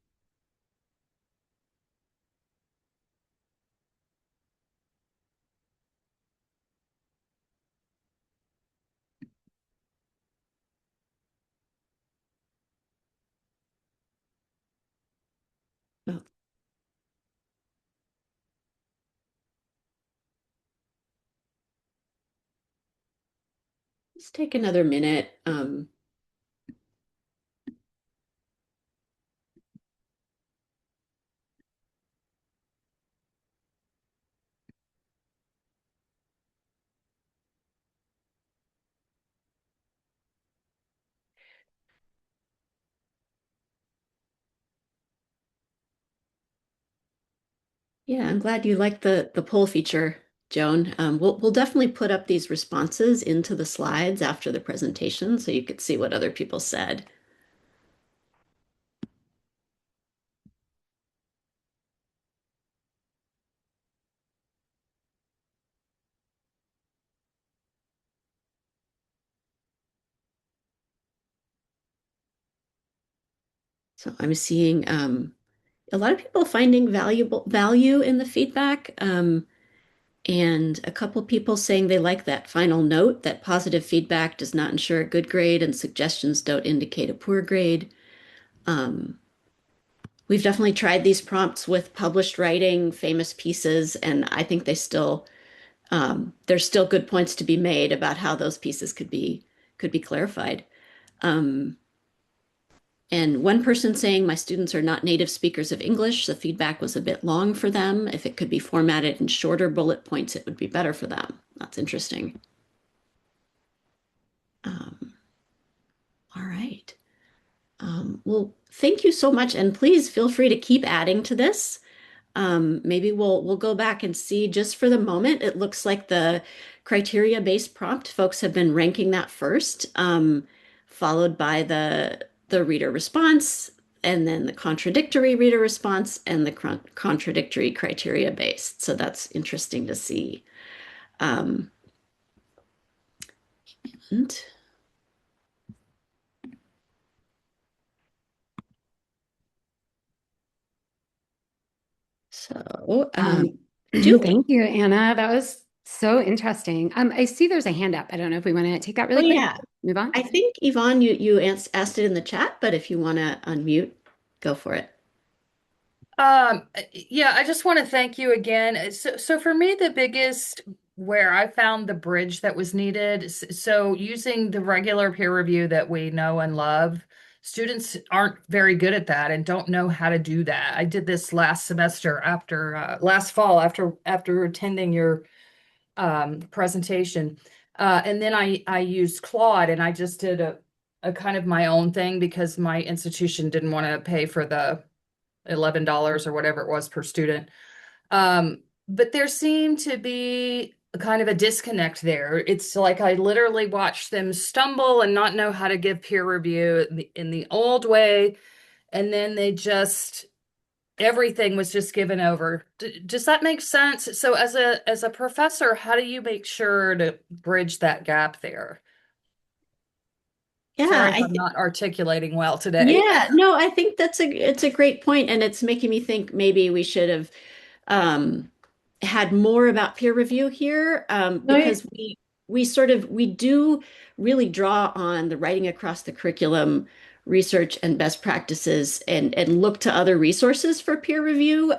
Oh, let's take another minute. Yeah, I'm glad you like the poll feature, Joan. We'll definitely put up these responses into the slides after the presentation so you could see what other people said. So I'm seeing a lot of people finding value in the feedback, and a couple people saying they like that final note that positive feedback does not ensure a good grade and suggestions don't indicate a poor grade. Um, we've definitely tried these prompts with published writing, famous pieces, and I think there's still good points to be made about how those pieces could be clarified. Um, and one person saying my students are not native speakers of English, the feedback was a bit long for them. If it could be formatted in shorter bullet points, it would be better for them. That's interesting. Um, all right. Well, thank you so much, and please feel free to keep adding to this. Maybe we'll go back and see just for the moment. It looks like the criteria-based prompt folks have been ranking that first, followed by the reader response, and then the contradictory reader response, and the contradictory criteria-based. So that's interesting to see. Um, and so, Julie. Thank you, Anna. That was so interesting. I see there's a hand up. I don't know if we want to take that Oh really quick. yeah, Move on. I think Yvonne, you asked it in the chat, but if you want to unmute, go for it. Yeah, I just want to thank you again. So for me, the biggest where I found the bridge that was needed, so using the regular peer review that we know and love, students aren't very good at that and don't know how to do that. I did this last semester after last fall after attending your presentation. And then I used Claude and I just did a kind of my own thing because my institution didn't want to pay for the $11 or whatever it was per student. But there seemed to be kind of a disconnect there. It's like I literally watched them stumble and not know how to give peer review in the old way, and then they just everything was just given over. Does that make sense? So as a professor, how do you make sure to bridge that gap there? Yeah, Sorry if I'm not articulating well today. yeah, no, I think it's a great point, and it's making me think maybe we should have um, had more about peer review here, No, because we do really draw on the writing across the curriculum research and best practices, and look to other resources for peer review.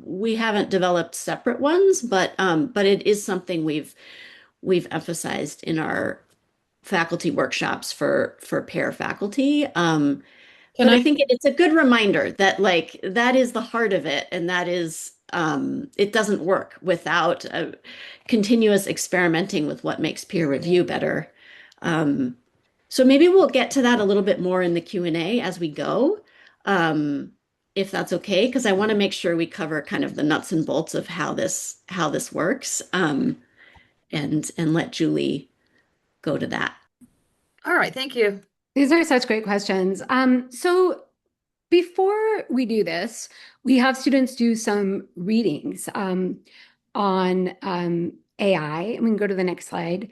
We haven't developed separate ones, but it is something we've emphasized in our faculty workshops for pair faculty. can But I I think it's a good reminder that like that is the heart of it, and that is it doesn't work without continuous experimenting with what makes peer review better. Um, so maybe we'll get to that a little bit more in the Q&A as we go, um, if that's okay, because I want to make sure we cover kind of the nuts and bolts of how this works, and let Julie go to that. All right, thank you. These are such great questions. So before we do this, we have students do some readings on AI. And we can go to the next slide.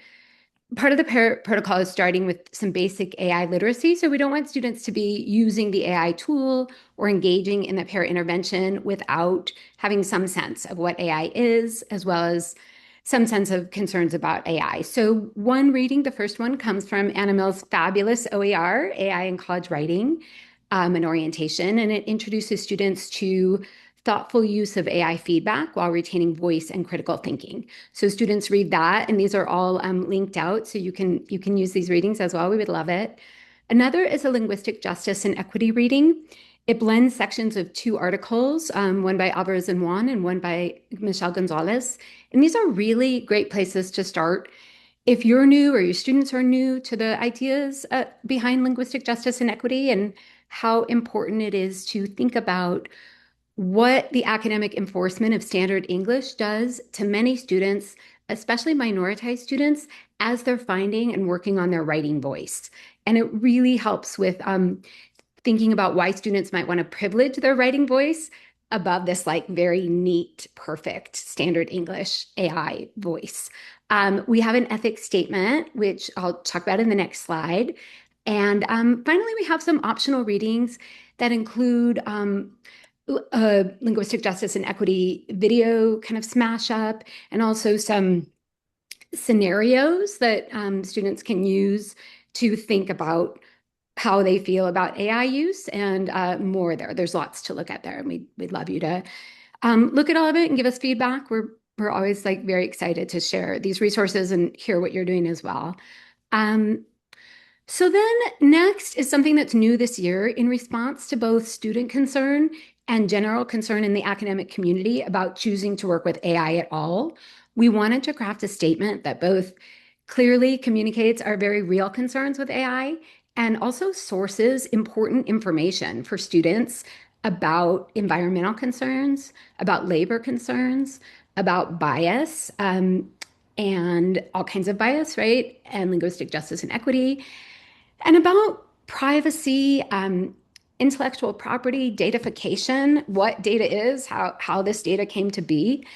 Part of the protocol is starting with some basic AI literacy. So we don't want students to be using the AI tool or engaging in the pair intervention without having some sense of what AI is, as well as some sense of concerns about AI. So one reading, the first one, comes from Anna Mill's fabulous OER, AI in College Writing, and Orientation, and it introduces students to thoughtful use of AI feedback while retaining voice and critical thinking. So students read that, and these are all linked out, so you can use these readings as well. We would love it. Another is a linguistic justice and equity reading. It blends sections of two articles, one by Alvarez and Juan and one by Michelle Gonzalez. And these are really great places to start if you're new or your students are new to the ideas behind linguistic justice and equity, and how important it is to think about what the academic enforcement of standard English does to many students, especially minoritized students, as they're finding and working on their writing voice. And it really helps with thinking about why students might want to privilege their writing voice above this like very neat, perfect standard English AI voice. We have an ethics statement, which I'll talk about in the next slide. And finally, we have some optional readings that include linguistic justice and equity video kind of smash up, and also some scenarios that students can use to think about how they feel about AI use, and more there. There's lots to look at there, and we'd love you to look at all of it and give us feedback. We're always like very excited to share these resources and hear what you're doing as well. Um, so then next is something that's new this year in response to both student concern and general concern in the academic community about choosing to work with AI at all. We wanted to craft a statement that both clearly communicates our very real concerns with AI and also sources important information for students about environmental concerns, about labor concerns, about bias, and all kinds of bias, right? And linguistic justice and equity, and about privacy, intellectual property, datafication, what data is, how this data came to be.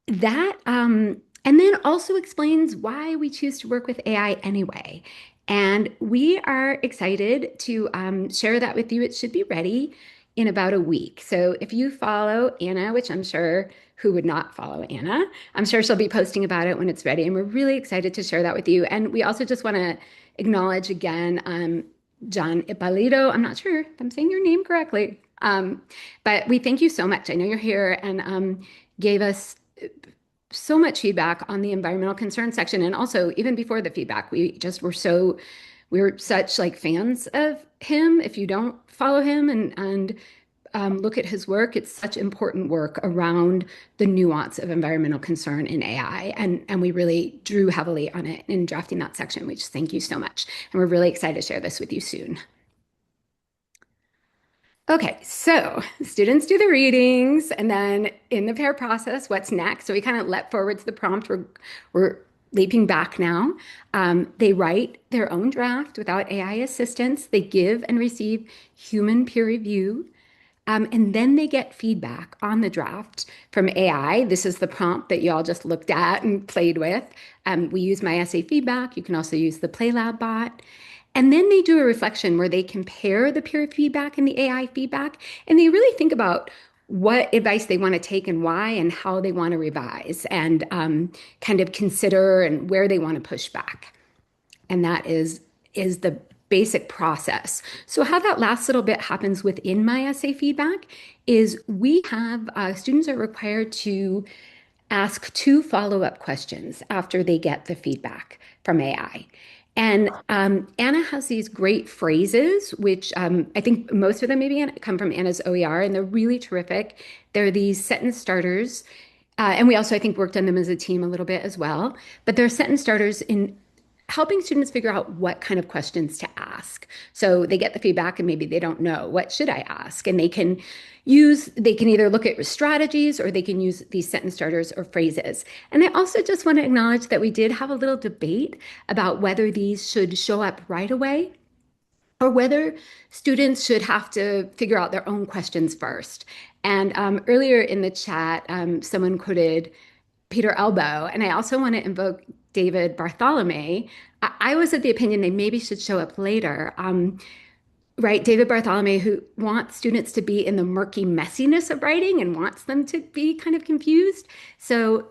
That and then also explains why we choose to work with AI anyway. And we are excited to share that with you. It should be ready in about a week. So if you follow Anna, which I'm sure who would not follow Anna, I'm sure she'll be posting about it when it's ready. And we're really excited to share that with you. And we also just want to acknowledge again John Ippolito. I'm not sure if I'm saying your name correctly, but we thank you so much. I know you're here, and gave us so much feedback on the environmental concern section. And also even before the feedback, we were such like fans of him. If you don't follow him and look at his work, it's such important work around the nuance of environmental concern in AI. And we really drew heavily on it in drafting that section. We just thank you so much. And we're really excited to share this with you soon. Okay, so students do the readings, and then in the pair process, what's next? So we kind of leapt forward to the prompt. We're leaping back now. They write their own draft without AI assistance. They give and receive human peer review. And then they get feedback on the draft from AI. This is the prompt that you all just looked at and played with. We use my essay feedback. You can also use the PlayLab bot. And then they do a reflection where they compare the peer feedback and the AI feedback, and they really think about what advice they want to take and why, and how they want to revise, and kind of consider and where they want to push back. And that is the basic process. So how that last little bit happens within my essay feedback is we have students are required to ask two follow-up questions after they get the feedback from AI. And Anna has these great phrases, which I think most of them maybe come from Anna's OER, and they're really terrific. They're these sentence starters. And we also, I think, worked on them as a team a little bit as well. But they're sentence starters in helping students figure out what kind of questions to ask. So they get the feedback and maybe they don't know, what should I ask? And they can either look at strategies or they can use these sentence starters or phrases. And I also just want to acknowledge that we did have a little debate about whether these should show up right away or whether students should have to figure out their own questions first. And earlier in the chat, someone quoted Peter Elbow, and I also want to invoke David Bartholomew. I was of the opinion they maybe should show up later. Right, David Bartholomew, who wants students to be in the murky messiness of writing and wants them to be kind of confused. So,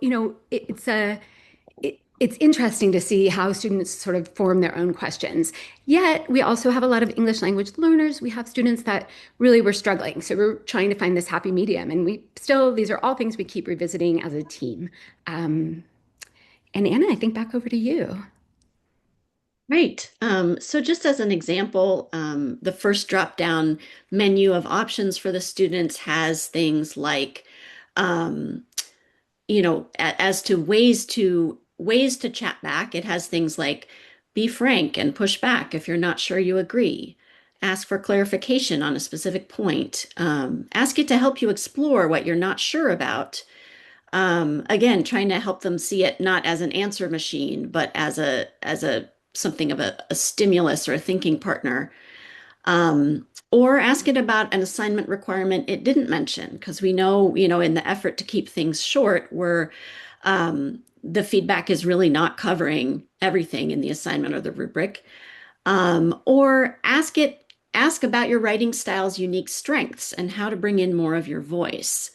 it's interesting to see how students sort of form their own questions. Yet, we also have a lot of English language learners. We have students that really were struggling. So we're trying to find this happy medium. And these are all things we keep revisiting as a team. And Anna, I think back over to you. Right. So just as an example, the first drop-down menu of options for the students has things like, as to ways to chat back. It has things like be frank and push back if you're not sure you agree. Ask for clarification on a specific point. Ask it to help you explore what you're not sure about. Again, trying to help them see it not as an answer machine, but as a something of a stimulus or a thinking partner. Or ask it about an assignment requirement it didn't mention, because we know, in the effort to keep things short, the feedback is really not covering everything in the assignment or the rubric. Or ask about your writing style's unique strengths and how to bring in more of your voice.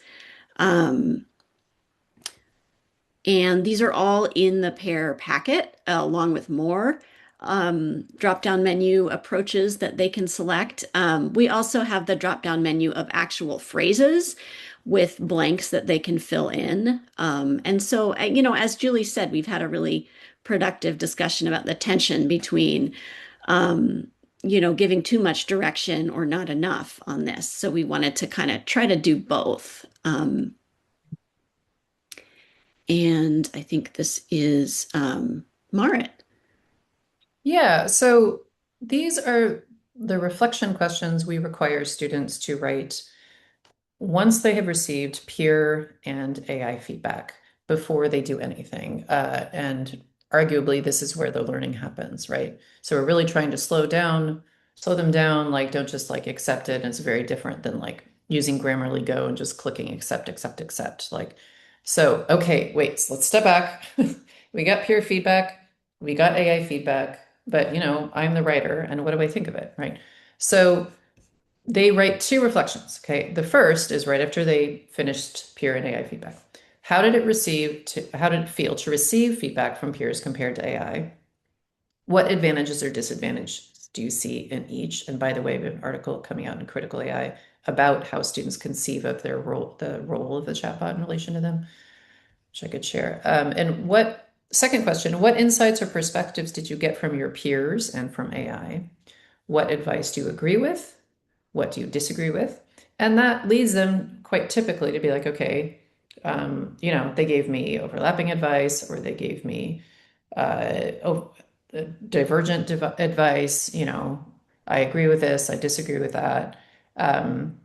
And these are all in the PAIRR packet, along with more drop-down menu approaches that they can select. We also have the drop-down menu of actual phrases with blanks that they can fill in. And so, as Julie said, we've had a really productive discussion about the tension between, giving too much direction or not enough on this. So we wanted to kind of try to do both. And I think this is Marit. Yeah, so these are the reflection questions we require students to write once they have received peer and AI feedback before they do anything. And arguably, this is where the learning happens, right? So we're really trying to slow them down, like don't just like accept it. And it's very different than like using Grammarly Go and just clicking accept, accept, accept. So, okay, wait, so let's step back. We got peer feedback, we got AI feedback, but I'm the writer, and what do I think of it, right? So they write two reflections, okay? The first is right after they finished peer and AI feedback. How did it feel to receive feedback from peers compared to AI? What advantages or disadvantages do you see in each? And by the way, we have an article coming out in Critical AI about how students conceive of the role of the chatbot in relation to them, which I could share. Second question, what insights or perspectives did you get from your peers and from AI? What advice do you agree with? What do you disagree with? And that leads them quite typically to be like, okay, they gave me overlapping advice, or they gave me divergent advice. I agree with this, I disagree with that. And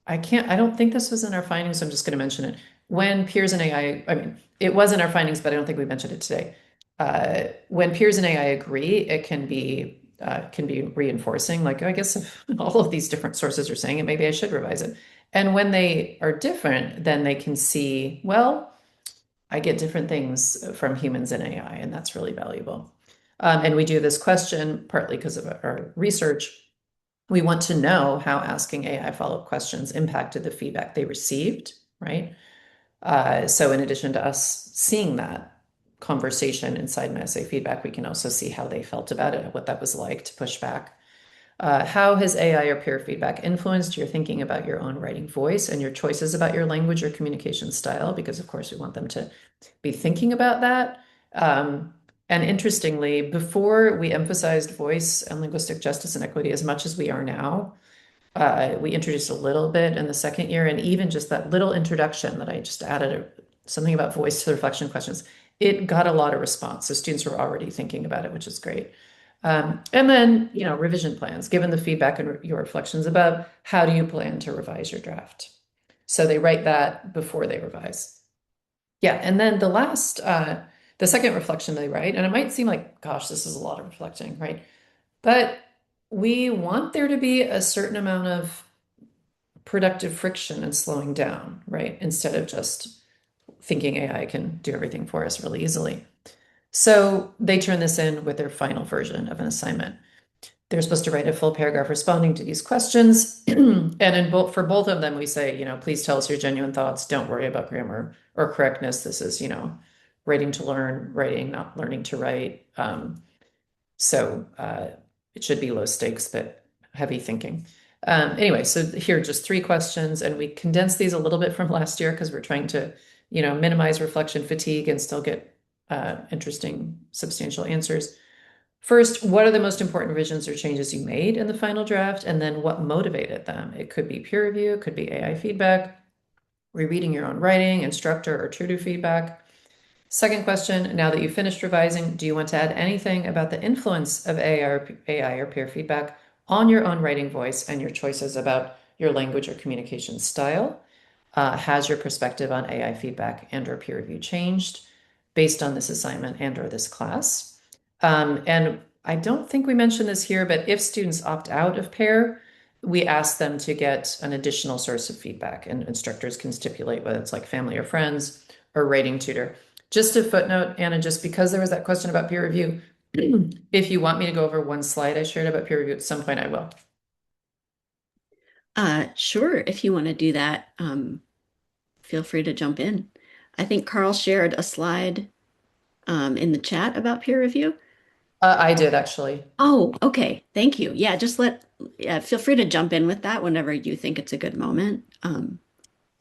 I don't think this was in our findings, so I'm just going to mention it. When peers and I mean, it was in our findings, but I don't think we mentioned it today. When peers and AI agree, it can be reinforcing. Like, I guess if all of these different sources are saying it, maybe I should revise it. And when they are different, then they can see, well, I get different things from humans and AI, and that's really valuable. And we do this question partly because of our research. We want to know how asking AI follow-up questions impacted the feedback they received, right? So in addition to us seeing that conversation inside Messay feedback, we can also see how they felt about it, what that was like to push back. How has AI or peer feedback influenced your thinking about your own writing voice and your choices about your language or communication style? Because of course we want them to be thinking about that. And interestingly, before we emphasized voice and linguistic justice and equity as much as we are now, we introduced a little bit in the second year, and even just that little introduction that I just added something about voice to the reflection questions, it got a lot of response. So students were already thinking about it, which is great. And then, revision plans, given the feedback and your reflections about how do you plan to revise your draft? So they write that before they revise. Yeah, and then the second reflection they write, and it might seem like, gosh, this is a lot of reflecting, right? But we want there to be a certain amount of productive friction and slowing down, right? Instead of just thinking AI can do everything for us really easily. So they turn this in with their final version of an assignment. They're supposed to write a full paragraph responding to these questions. And for both of them, we say, please tell us your genuine thoughts. Don't worry about grammar or correctness. This is, writing to learn, writing, not learning to write. So it should be low stakes, but heavy thinking. Anyway, so here are just 3 questions, and we condensed these a little bit from last year because we're trying to, minimize reflection fatigue and still get interesting, substantial answers. First, what are the most important revisions or changes you made in the final draft? And then what motivated them? It could be peer review, it could be AI feedback, rereading your own writing, instructor or tutor feedback. Second question, now that you've finished revising, do you want to add anything about the influence of AI or peer feedback on your own writing voice and your choices about your language or communication style? Has your perspective on AI feedback and or peer review changed based on this assignment and or this class? And I don't think we mentioned this here, but if students opt out of PAIR, we ask them to get an additional source of feedback, and instructors can stipulate whether it's like family or friends or writing tutor. Just a footnote, Anna, just because there was that question about peer review, if you want me to go over one slide I shared about peer review at some point, I will. Sure, if you want to do that, feel free to jump in. I think Carl shared a slide in the chat about peer review. I did actually. Oh, okay. Thank you. Yeah, feel free to jump in with that whenever you think it's a good moment.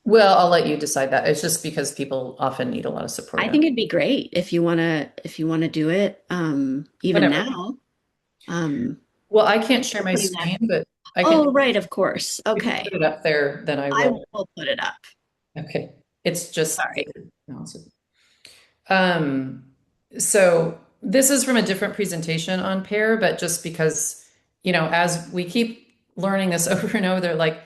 Well, I'll let you decide that. It's just because people often need a lot of support I on think it. it'd be great if you want to do it, even Whenever. now. Um, Well, I can't share my putting that. screen, but I can, Oh, right, of course. if you Okay. put it up there, then I I will. will put it up. Okay. It's just, Sorry. no, um, so this is from a different presentation on PAIR, but just because, as we keep learning this over and over, they're like,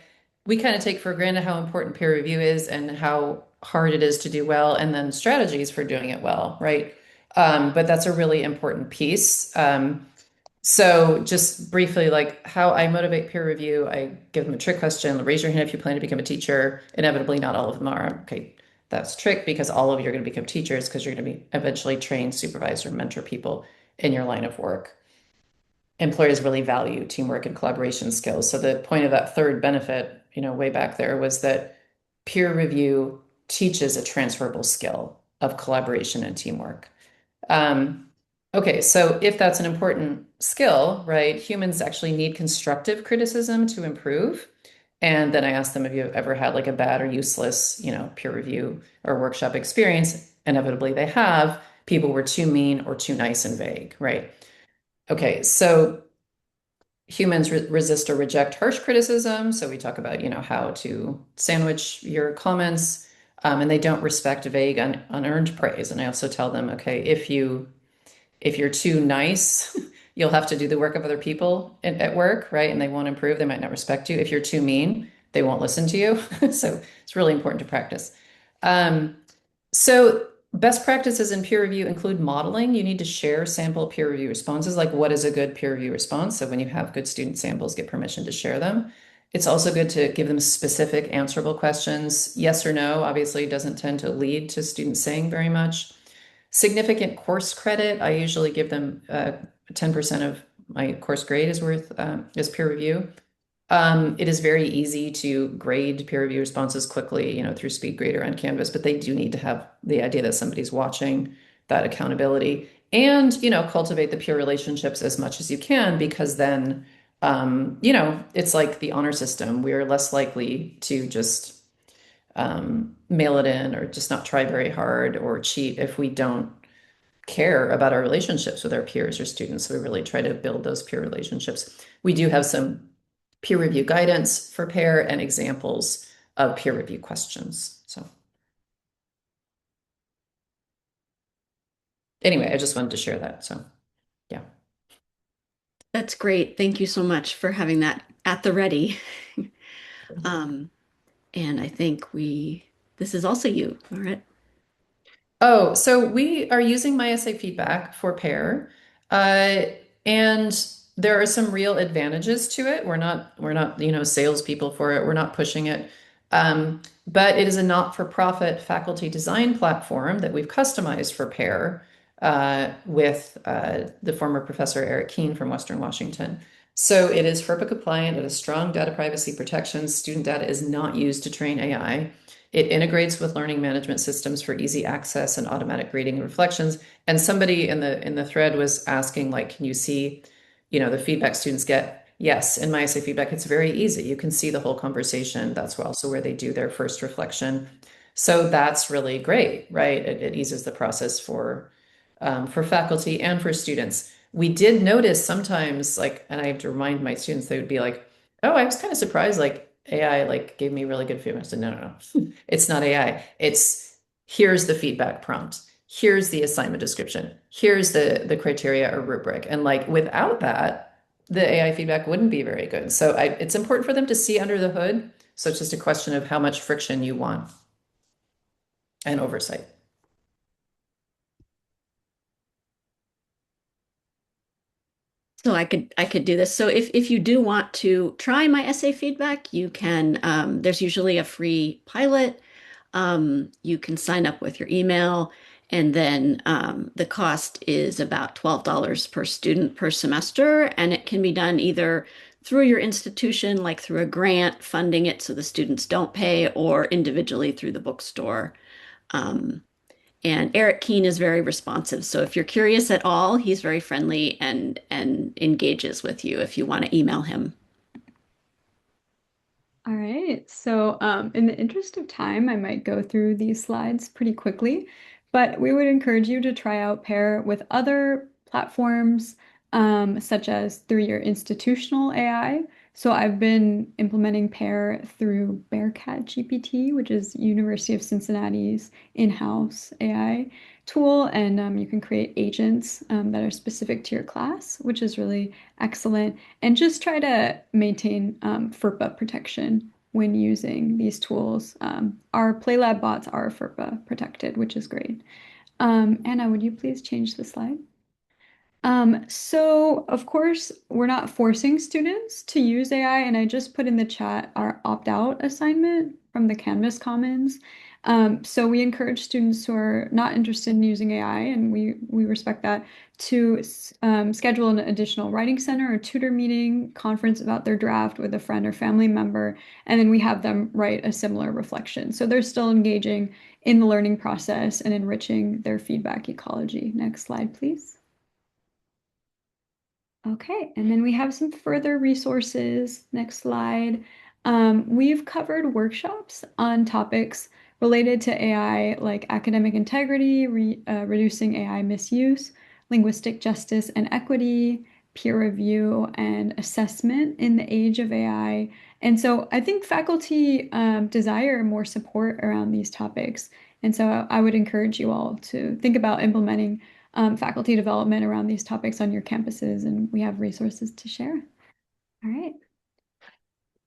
we kind of take for granted how important peer review is and how hard it is to do well, and then strategies for doing it well, right? But that's a really important piece. So just briefly, like how I motivate peer review, I give them a trick question. Raise your hand if you plan to become a teacher. Inevitably, not all of them are. Okay, that's trick because all of you are going to become teachers because you're going to be eventually train, supervise, or mentor people in your line of work. Employers really value teamwork and collaboration skills. So the point of that third benefit, way back there was that peer review teaches a transferable skill of collaboration and teamwork. Okay, so if that's an important skill, right, humans actually need constructive criticism to improve. And then I asked them if you ever had like a bad or useless, peer review or workshop experience. Inevitably, they have. People were too mean or too nice and vague, right? Okay, so humans resist or reject harsh criticism. So we talk about, how to sandwich your comments, and they don't respect vague, unearned praise. And I also tell them, okay, if you're too nice, you'll have to do the work of other people at work, right? And they won't improve. They might not respect you. If you're too mean, they won't listen to you. So it's really important to practice. So best practices in peer review include modeling. You need to share sample peer review responses, like what is a good peer review response. So when you have good student samples, get permission to share them. It's also good to give them specific answerable questions. Yes or no, obviously, doesn't tend to lead to students saying very much. Significant course credit, I usually give them 10% of my course grade is worth is peer review. It is very easy to grade peer review responses quickly, through SpeedGrader on Canvas, but they do need to have the idea that somebody's watching, that accountability, and, cultivate the peer relationships as much as you can, because then, it's like the honor system. We're less likely to just mail it in or just not try very hard or cheat if we don't care about our relationships with our peers or students. So we really try to build those peer relationships. We do have some peer review guidance for PAIR and examples of peer review questions. So anyway, I just wanted to share that. So yeah. That's great. Thank you so much for having that at the ready. Um, and I think this is also you, all right? Oh, so we are using my essay feedback for PAIR, uh, and there are some real advantages to it. We're not, salespeople for it. We're not pushing it. But it is a not-for-profit faculty design platform that we've customized for PAIR with the former professor Eric Keene from Western Washington. So it is FERPA compliant. It has strong data privacy protections. Student data is not used to train AI. It integrates with learning management systems for easy access and automatic grading and reflections. And somebody in the thread was asking, like, can you see, the feedback students get? Yes, in my essay feedback, it's very easy. You can see the whole conversation. That's also where they do their first reflection. So that's really great, right? It eases the process for faculty and for students. We did notice sometimes, like, and I have to remind my students, they would be like, "Oh, I was kind of surprised, like AI like gave me really good feedback." I said, "No, no, no, it's not AI. It's here's the feedback prompt, here's the assignment description, here's the criteria or rubric." And like without that, the AI feedback wouldn't be very good. So it's important for them to see under the hood. So it's just a question of how much friction you want and oversight. So I could do this. So if you do want to try my essay feedback, you can, there's usually a free pilot. You can sign up with your email, and then the cost is about $12 per student per semester, and it can be done either through your institution, like through a grant funding it so the students don't pay, or individually through the bookstore. Um, and Eric Keene is very responsive. So if you're curious at all, he's very friendly and engages with you if you want to email him. All right. So, in the interest of time, I might go through these slides pretty quickly, but we would encourage you to try out PAIR with other platforms, such as through your institutional AI. So, I've been implementing PAIR through Bearcat GPT, which is University of Cincinnati's in-house AI tool, and you can create agents that are specific to your class, which is really excellent. And just try to maintain FERPA protection when using these tools. Our PlayLab bots are FERPA protected, which is great. Anna, would you please change the slide? So of course, we're not forcing students to use AI, and I just put in the chat our opt-out assignment from the Canvas Commons. So we encourage students who are not interested in using AI, and we respect that, to schedule an additional writing center or tutor meeting, conference about their draft with a friend or family member, and then we have them write a similar reflection. So they're still engaging in the learning process and enriching their feedback ecology. Next slide, please. Okay, and then we have some further resources. Next slide. We've covered workshops on topics related to AI, like academic integrity, reducing AI misuse, linguistic justice and equity, peer review, and assessment in the age of AI. And so I think faculty desire more support around these topics. And so I would encourage you all to think about implementing faculty development around these topics on your campuses, and we have resources to share. All right.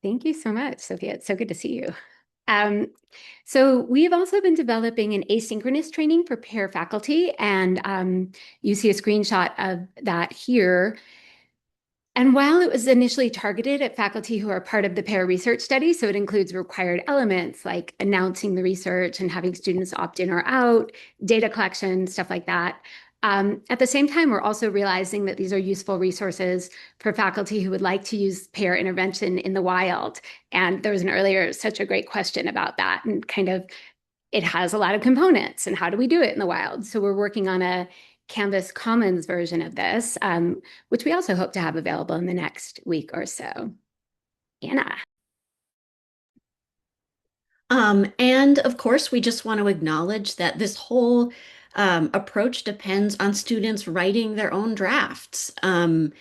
Thank you so much, Sophia. It's so good to see you. So we've also been developing an asynchronous training for PAIR faculty, and you see a screenshot of that here. And while it was initially targeted at faculty who are part of the PAIR research study, so it includes required elements like announcing the research and having students opt in or out, data collection, stuff like that. At the same time, we're also realizing that these are useful resources for faculty who would like to use PAIR intervention in the wild. And there was an earlier, such a great question about that, and kind of it has a lot of components, and how do we do it in the wild? So we're working on a Canvas Commons version of this, which we also hope to have available in the next week or so. Anna. And of course, we just want to acknowledge that this whole approach depends on students writing their own drafts, and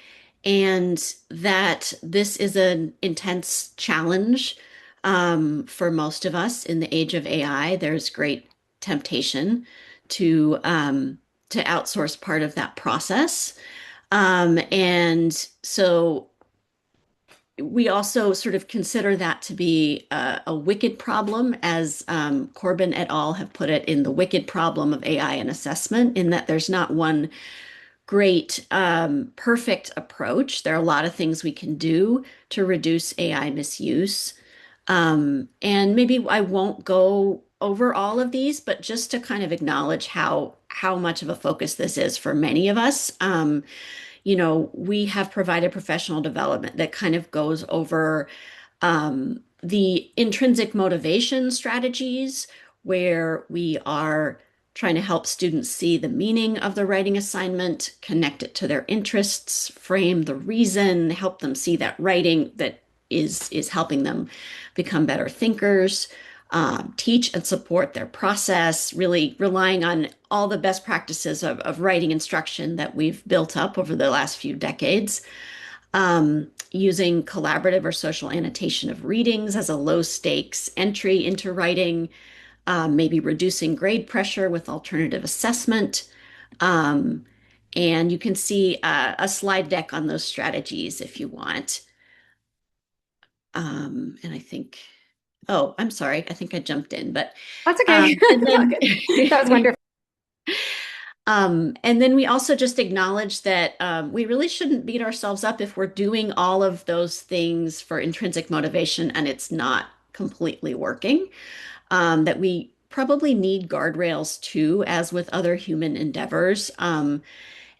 that this is an intense challenge for most of us in the age of AI. There's great temptation to outsource part of that process. And so we also sort of consider that to be a wicked problem, as Corbin et al. Have put it, in the wicked problem of AI and assessment, in that there's not one great, perfect approach. There are a lot of things we can do to reduce AI misuse. And maybe I won't go over all of these, but just to kind of acknowledge how much of a focus this is for many of us. We have provided professional development that kind of goes over the intrinsic motivation strategies, where we are trying to help students see the meaning of the writing assignment, connect it to their interests, frame the reason, help them see that writing that is helping them become better thinkers, teach and support their process, really relying on all the best practices of writing instruction that we've built up over the last few decades, using collaborative or social annotation of readings as a low stakes entry into writing, maybe reducing grade pressure with alternative assessment. Um, and you can see a slide deck on those strategies if you want. And I think, oh, I'm sorry, I think I jumped in, but That's okay. and then That was wonderful. And then we also just acknowledge that we really shouldn't beat ourselves up if we're doing all of those things for intrinsic motivation and it's not completely working. That we probably need guardrails too, as with other human endeavors.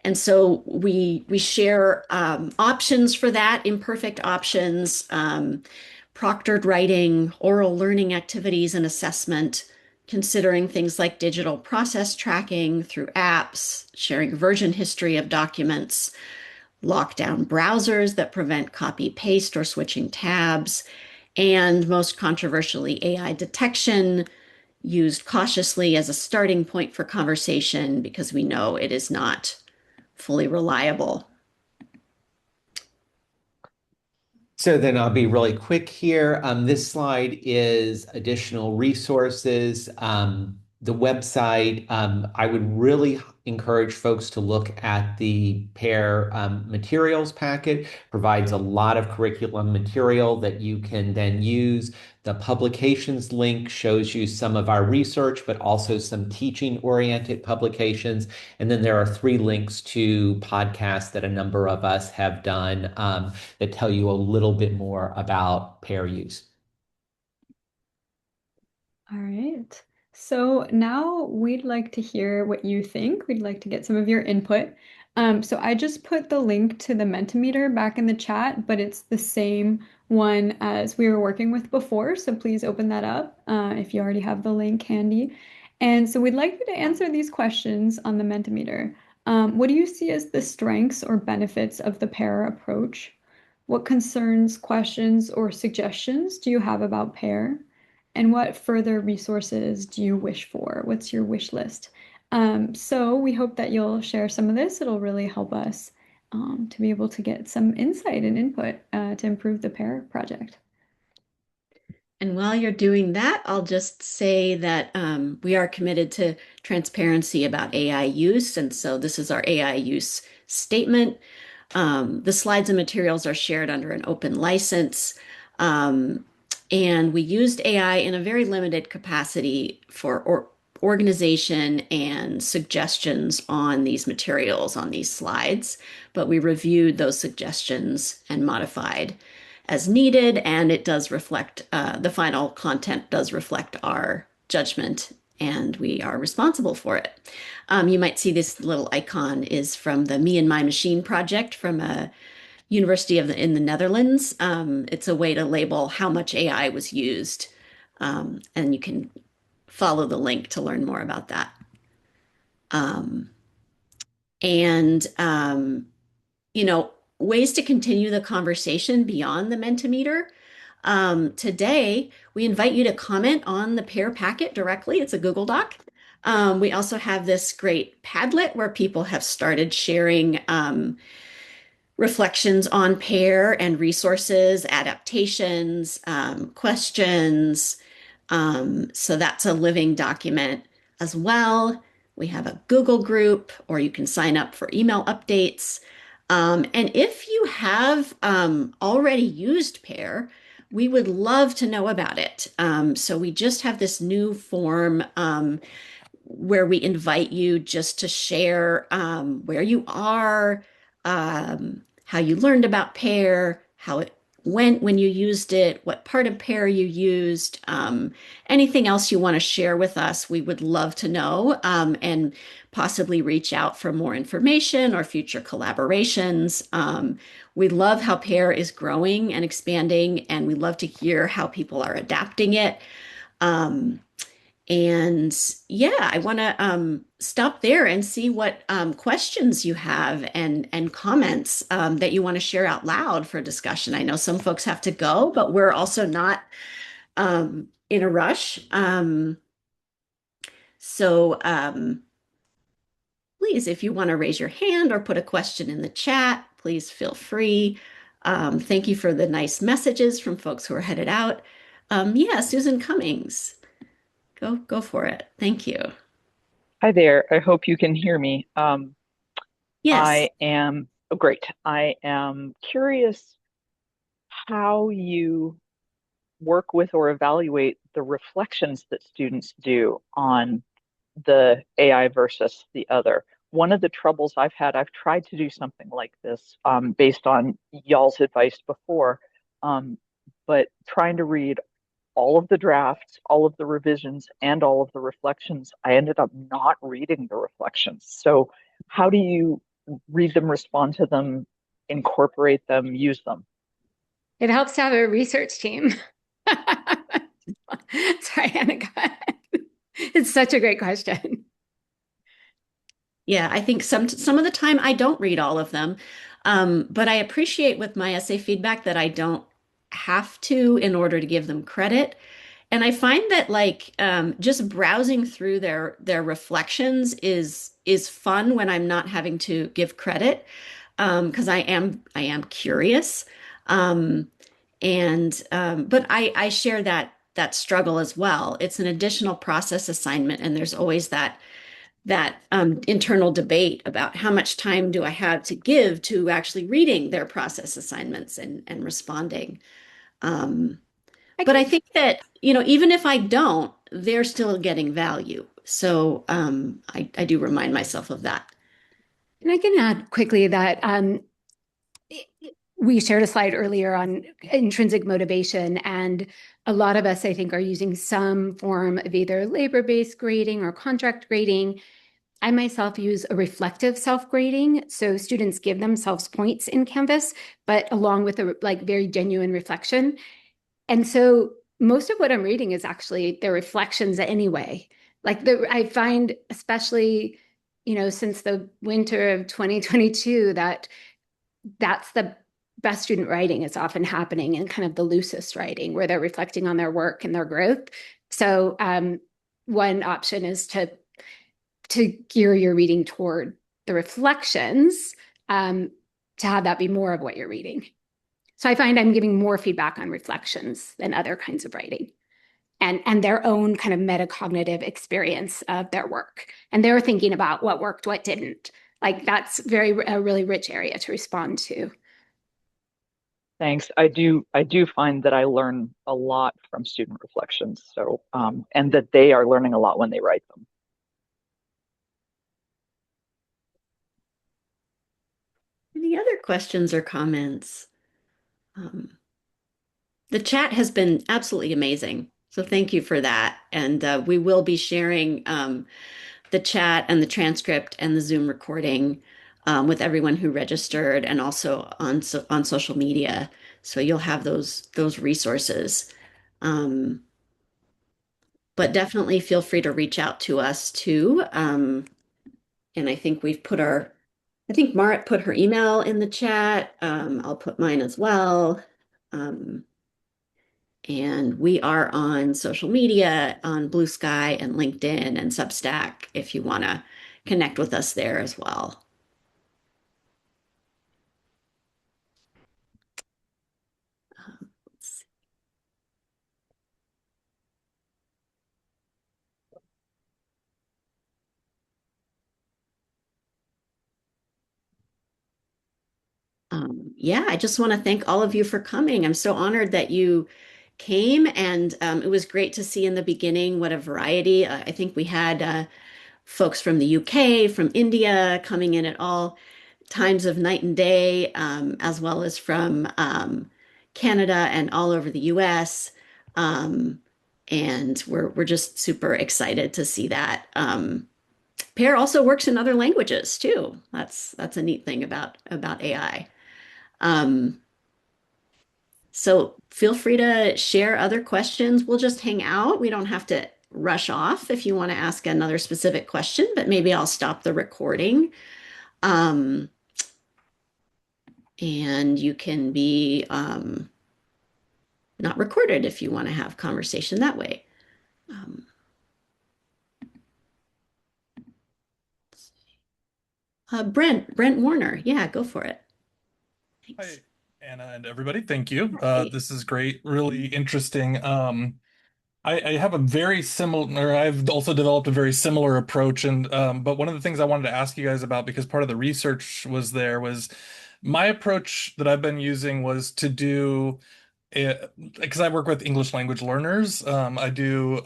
And so we share options for that, imperfect options, proctored writing, oral learning activities, and assessment, considering things like digital process tracking through apps, sharing version history of documents, lockdown browsers that prevent copy paste or switching tabs, and most controversially, AI detection, used cautiously as a starting point for conversation because we know it is not fully reliable. So then I'll be really quick here. This slide is additional resources. The website, I would really encourage folks to look at the PAIR materials packet. Provides a lot of curriculum material that you can then use. The publications link shows you some of our research, but also some teaching-oriented publications. And then there are 3 links to podcasts that a number of us have done that tell you a little bit more about PAIR use. All right. So now we'd like to hear what you think. We'd like to get some of your input. So I just put the link to the Mentimeter back in the chat, but it's the same one as we were working with before. So please open that up if you already have the link handy. And so we'd like you to answer these questions on the Mentimeter. What do you see as the strengths or benefits of the PAIR approach? What concerns, questions, or suggestions do you have about PAIR? And what further resources do you wish for? What's your wish list? So we hope that you'll share some of this. It'll really help us to be able to get some insight and input to improve the PAIR project. And while you're doing that, I'll just say that we are committed to transparency about AI use. And so this is our AI use statement. The slides and materials are shared under an open license. And we used AI in a very limited capacity for organization and suggestions on these materials, on these slides, but we reviewed those suggestions and modified as needed, and it does reflect, the final content does reflect our judgment, and we are responsible for it. You might see this little icon is from the Me and My Machine project from a university in the Netherlands. It's a way to label how much AI was used, and you can follow the link to learn more about that. Um, and you know, ways to continue the conversation beyond the Mentimeter. Today, we invite you to comment on the pair packet directly. It's a Google Doc. We also have this great Padlet where people have started sharing reflections on pair and resources, adaptations, questions. So that's a living document as well. We have a Google group, or you can sign up for email updates. And if you have already used pair, we would love to know about it. So we just have this new form where we invite you just to share where you are, how you learned about pair, how it went when you used it, what part of pair you used, anything else you want to share with us. We would love to know, and possibly reach out for more information or future collaborations. We love how pair is growing and expanding, and we love to hear how people are adapting it. Um, and yeah, I want to stop there and see what questions you have and comments that you want to share out loud for discussion. I know some folks have to go, but we're also not in a rush. So please, if you want to raise your hand or put a question in the chat, please feel free. Thank you for the nice messages from folks who are headed out. Yeah, Susan Cummings. Go for it. Thank you. Hi there. I hope you can hear me. Yes. I am, oh, great. I am curious how you work with or evaluate the reflections that students do on the AI versus the other. One of the troubles I've had, I've tried to do something like this based on y'all's advice before, um, but trying to read all of the drafts, all of the revisions, and all of the reflections, I ended up not reading the reflections. So, how do you read them, respond to them, incorporate them, use them? It helps to have a research team. Sorry, Annika. It's such a great question. Yeah, I think some of the time I don't read all of them, but I appreciate with my essay feedback that I don't have to in order to give them credit. And I find that like just browsing through their reflections is fun when I'm not having to give credit, because I am curious. Um, but I share that struggle as well. It's an additional process assignment, and there's always that internal debate about how much time do I have to give to actually reading their process assignments and responding. Um, but I think that, even if I don't, they're still getting value. So I do remind myself of that. And I can add quickly that we shared a slide earlier on intrinsic motivation, and a lot of us, I think, are using some form of either labor-based grading or contract grading. I myself use a reflective self-grading. So students give themselves points in Canvas, but along with a very genuine reflection. And so most of what I'm reading is actually their reflections anyway. I find, especially, since the winter of 2022, that's the best student writing is often happening in kind of the loosest writing where they're reflecting on their work and their growth. So one option is to gear your reading toward the reflections, to have that be more of what you're reading. So I find I'm giving more feedback on reflections than other kinds of writing, and their own kind of metacognitive experience of their work. And they're thinking about what worked, what didn't. That's a really rich area to respond to. Thanks. I do find that I learn a lot from student reflections. So, and that they are learning a lot when they write them. Any other questions or comments? Um, the chat has been absolutely amazing. So thank you for that. And we will be sharing the chat and the transcript and the Zoom recording with everyone who registered and also on social media. So you'll have those resources. Um, but definitely feel free to reach out to us too. And I think I think Marit put her email in the chat. I'll put mine as well. Um, and we are on social media on Blue Sky and LinkedIn and Substack if you want to connect with us there as well. Let's see. Yeah, I just want to thank all of you for coming. I'm so honored that you came, and it was great to see in the beginning what a variety. I think we had folks from the UK, from India coming in at all times of night and day, as well as from Canada and all over the US. Um, and we're just super excited to see that. PAIR also works in other languages too. That's a neat thing about AI. Um, so feel free to share other questions. We'll just hang out. We don't have to rush off if you want to ask another specific question, but maybe I'll stop the recording. Um, and you can be not recorded if you want to have conversation that way. Um, Brent Warner, yeah, go for it. Hi, Thanks. Anna and everybody. Thank you. Hi. This is great, really interesting. I have a very similar, or I've also developed a very similar approach. And but one of the things I wanted to ask you guys about, because part of the research was there, was my approach that I've been using was to do it because I work with English language learners. I do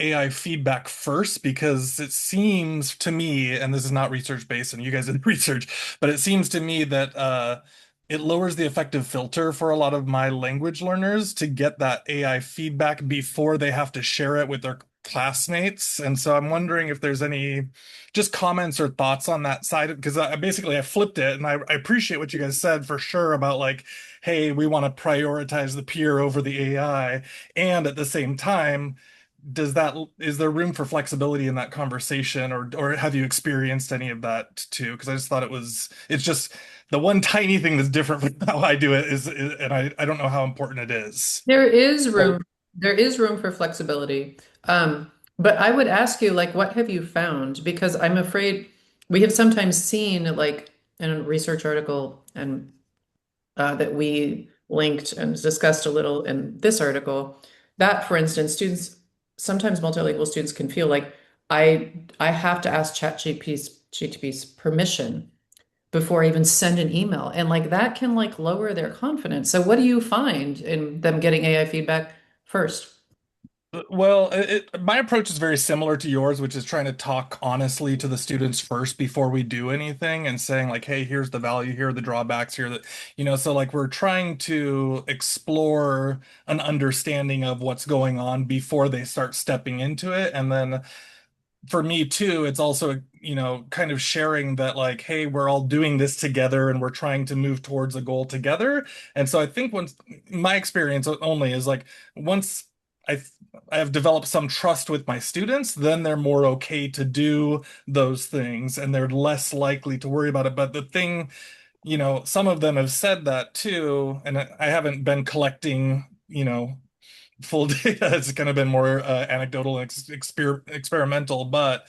AI feedback first because it seems to me, and this is not research based, and you guys did research, but it seems to me that it lowers the effective filter for a lot of my language learners to get that AI feedback before they have to share it with their classmates. And so I'm wondering if there's any just comments or thoughts on that side, because I flipped it, and I appreciate what you guys said for sure about like, hey, we want to prioritize the peer over the AI, and at the same time, is there room for flexibility in that conversation, or have you experienced any of that too? Because I just thought it's just the one tiny thing that's different from how I do it and I don't know how important it is. There is So room, there is room for flexibility. But I would ask you, like, what have you found? Because I'm afraid we have sometimes seen, like, in a research article and that we linked and discussed a little in this article, that, for instance, students, sometimes multilingual students can feel like I have to ask ChatGPT's permission before I even send an email. And like that can like lower their confidence. So what do you find in them getting AI feedback first? Well, my approach is very similar to yours, which is trying to talk honestly to the students first before we do anything and saying like, hey, here's the value, here are the drawbacks, here that, so like we're trying to explore an understanding of what's going on before they start stepping into it. And then for me too, it's also, kind of sharing that like, hey, we're all doing this together and we're trying to move towards a goal together. And so I think once my experience only is like once I I have developed some trust with my students, then they're more okay to do those things and they're less likely to worry about it. But the thing, some of them have said that too, and I haven't been collecting, full data. It's kind of been more anecdotal and experimental, but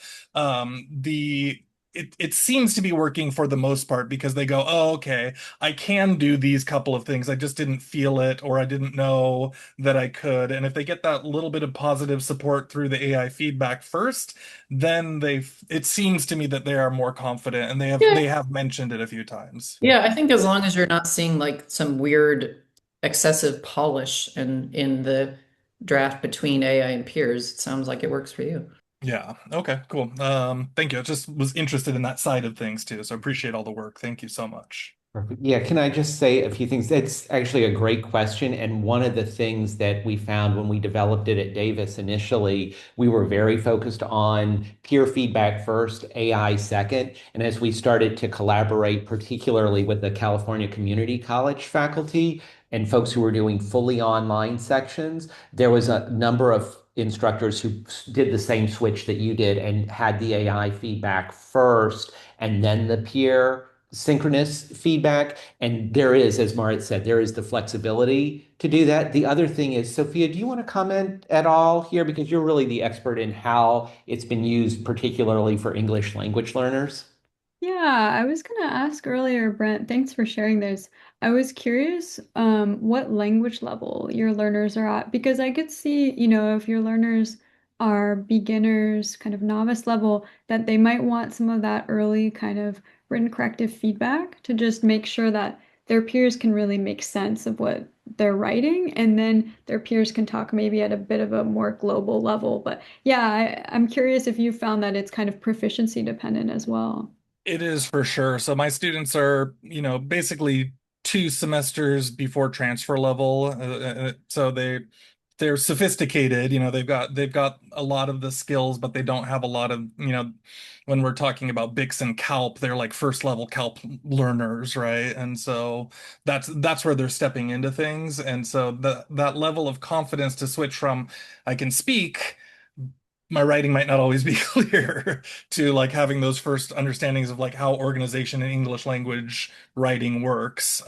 it seems to be working for the most part because they go, oh, okay, I can do these couple of things. I just didn't feel it or I didn't know that I could. And if they get that little bit of positive support through the AI feedback first, then it seems to me that they are more confident and Yeah. they have mentioned it a few times. Yeah, I think as long as you're not seeing like some weird excessive polish in the draft between AI and peers, it sounds like it works for you. Yeah. Okay, cool. Thank you. I just was interested in that side of things too, so I appreciate all the work. Thank you so much. Perfect. Yeah, can I just say a few things? That's actually a great question. And one of the things that we found when we developed it at Davis initially, we were very focused on peer feedback first, AI second. And as we started to collaborate, particularly with the California Community College faculty and folks who were doing fully online sections, there was a number of instructors who did the same switch that you did and had the AI feedback first and then the peer synchronous feedback. And there is, as Marit said, there is the flexibility to do that. The other thing is, Sophia, do you want to comment at all here? Because you're really the expert in how it's been used, particularly for English language learners. Yeah, I was gonna ask earlier, Brent, thanks for sharing this. I was curious what language level your learners are at because I could see, if your learners are beginners, kind of novice level, that they might want some of that early kind of written corrective feedback to just make sure that their peers can really make sense of what they're writing, and then their peers can talk maybe at a bit of a more global level. But yeah, I'm curious if you found that it's kind of proficiency dependent as well. It is for sure. So my students are, basically 2 semesters before transfer level. So they're sophisticated, they've got a lot of the skills, but they don't have a lot of, when we're talking about BICS and CALP, they're like first level CALP learners, right? And so that's where they're stepping into things. And so that level of confidence to switch from I can speak, my writing might not always be clear, to like having those first understandings of like how organization and English language writing works.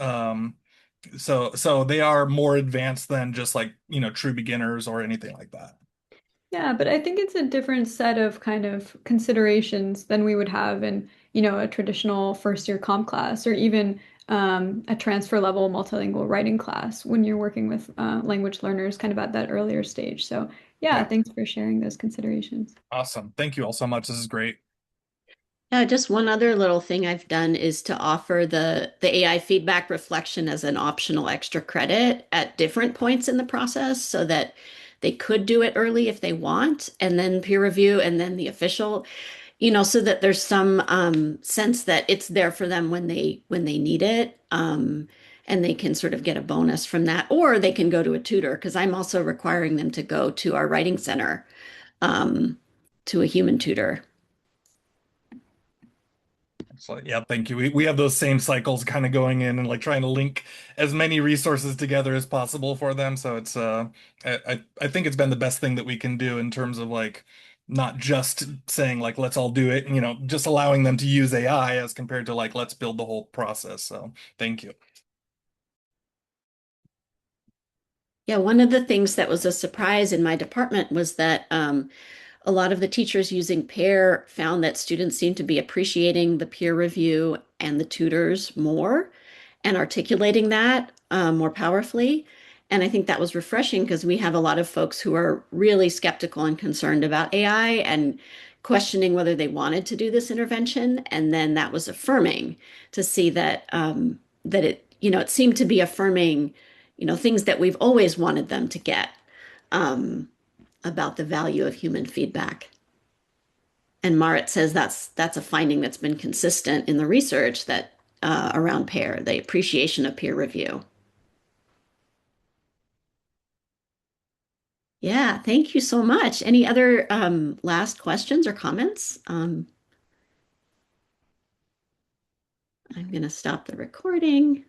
So they are more advanced than just like, true beginners or anything like that. Yeah, but I think it's a different set of kind of considerations than we would have in, a traditional first year comp class or even a transfer level multilingual writing class when you're working with language learners kind of at that earlier stage. So yeah, Yeah. thanks for sharing those considerations. Awesome. Thank you all so much. This is great. Just one other little thing I've done is to offer the AI feedback reflection as an optional extra credit at different points in the process so that they could do it early if they want, and then peer review, and then the official, so that there's some sense that it's there for them when they need it, and they can sort of get a bonus from that, or they can go to a tutor because I'm also requiring them to go to our writing center, um, to a human tutor. So yeah, thank you. We have those same cycles kind of going in and like trying to link as many resources together as possible for them. So it's I think it's been the best thing that we can do in terms of like not just saying like let's all do it, just allowing them to use AI as compared to like let's build the whole process. So thank you. Yeah, one of the things that was a surprise in my department was that a lot of the teachers using PAIR found that students seemed to be appreciating the peer review and the tutors more and articulating that more powerfully. And I think that was refreshing because we have a lot of folks who are really skeptical and concerned about AI and questioning whether they wanted to do this intervention. And then that was affirming to see that it seemed to be affirming, things that we've always wanted them to get, um, about the value of human feedback. And Marit says that's a finding that's been consistent in the research that around PAIR, the appreciation of peer review. Yeah, thank you so much. Any other last questions or comments? I'm going to stop the recording.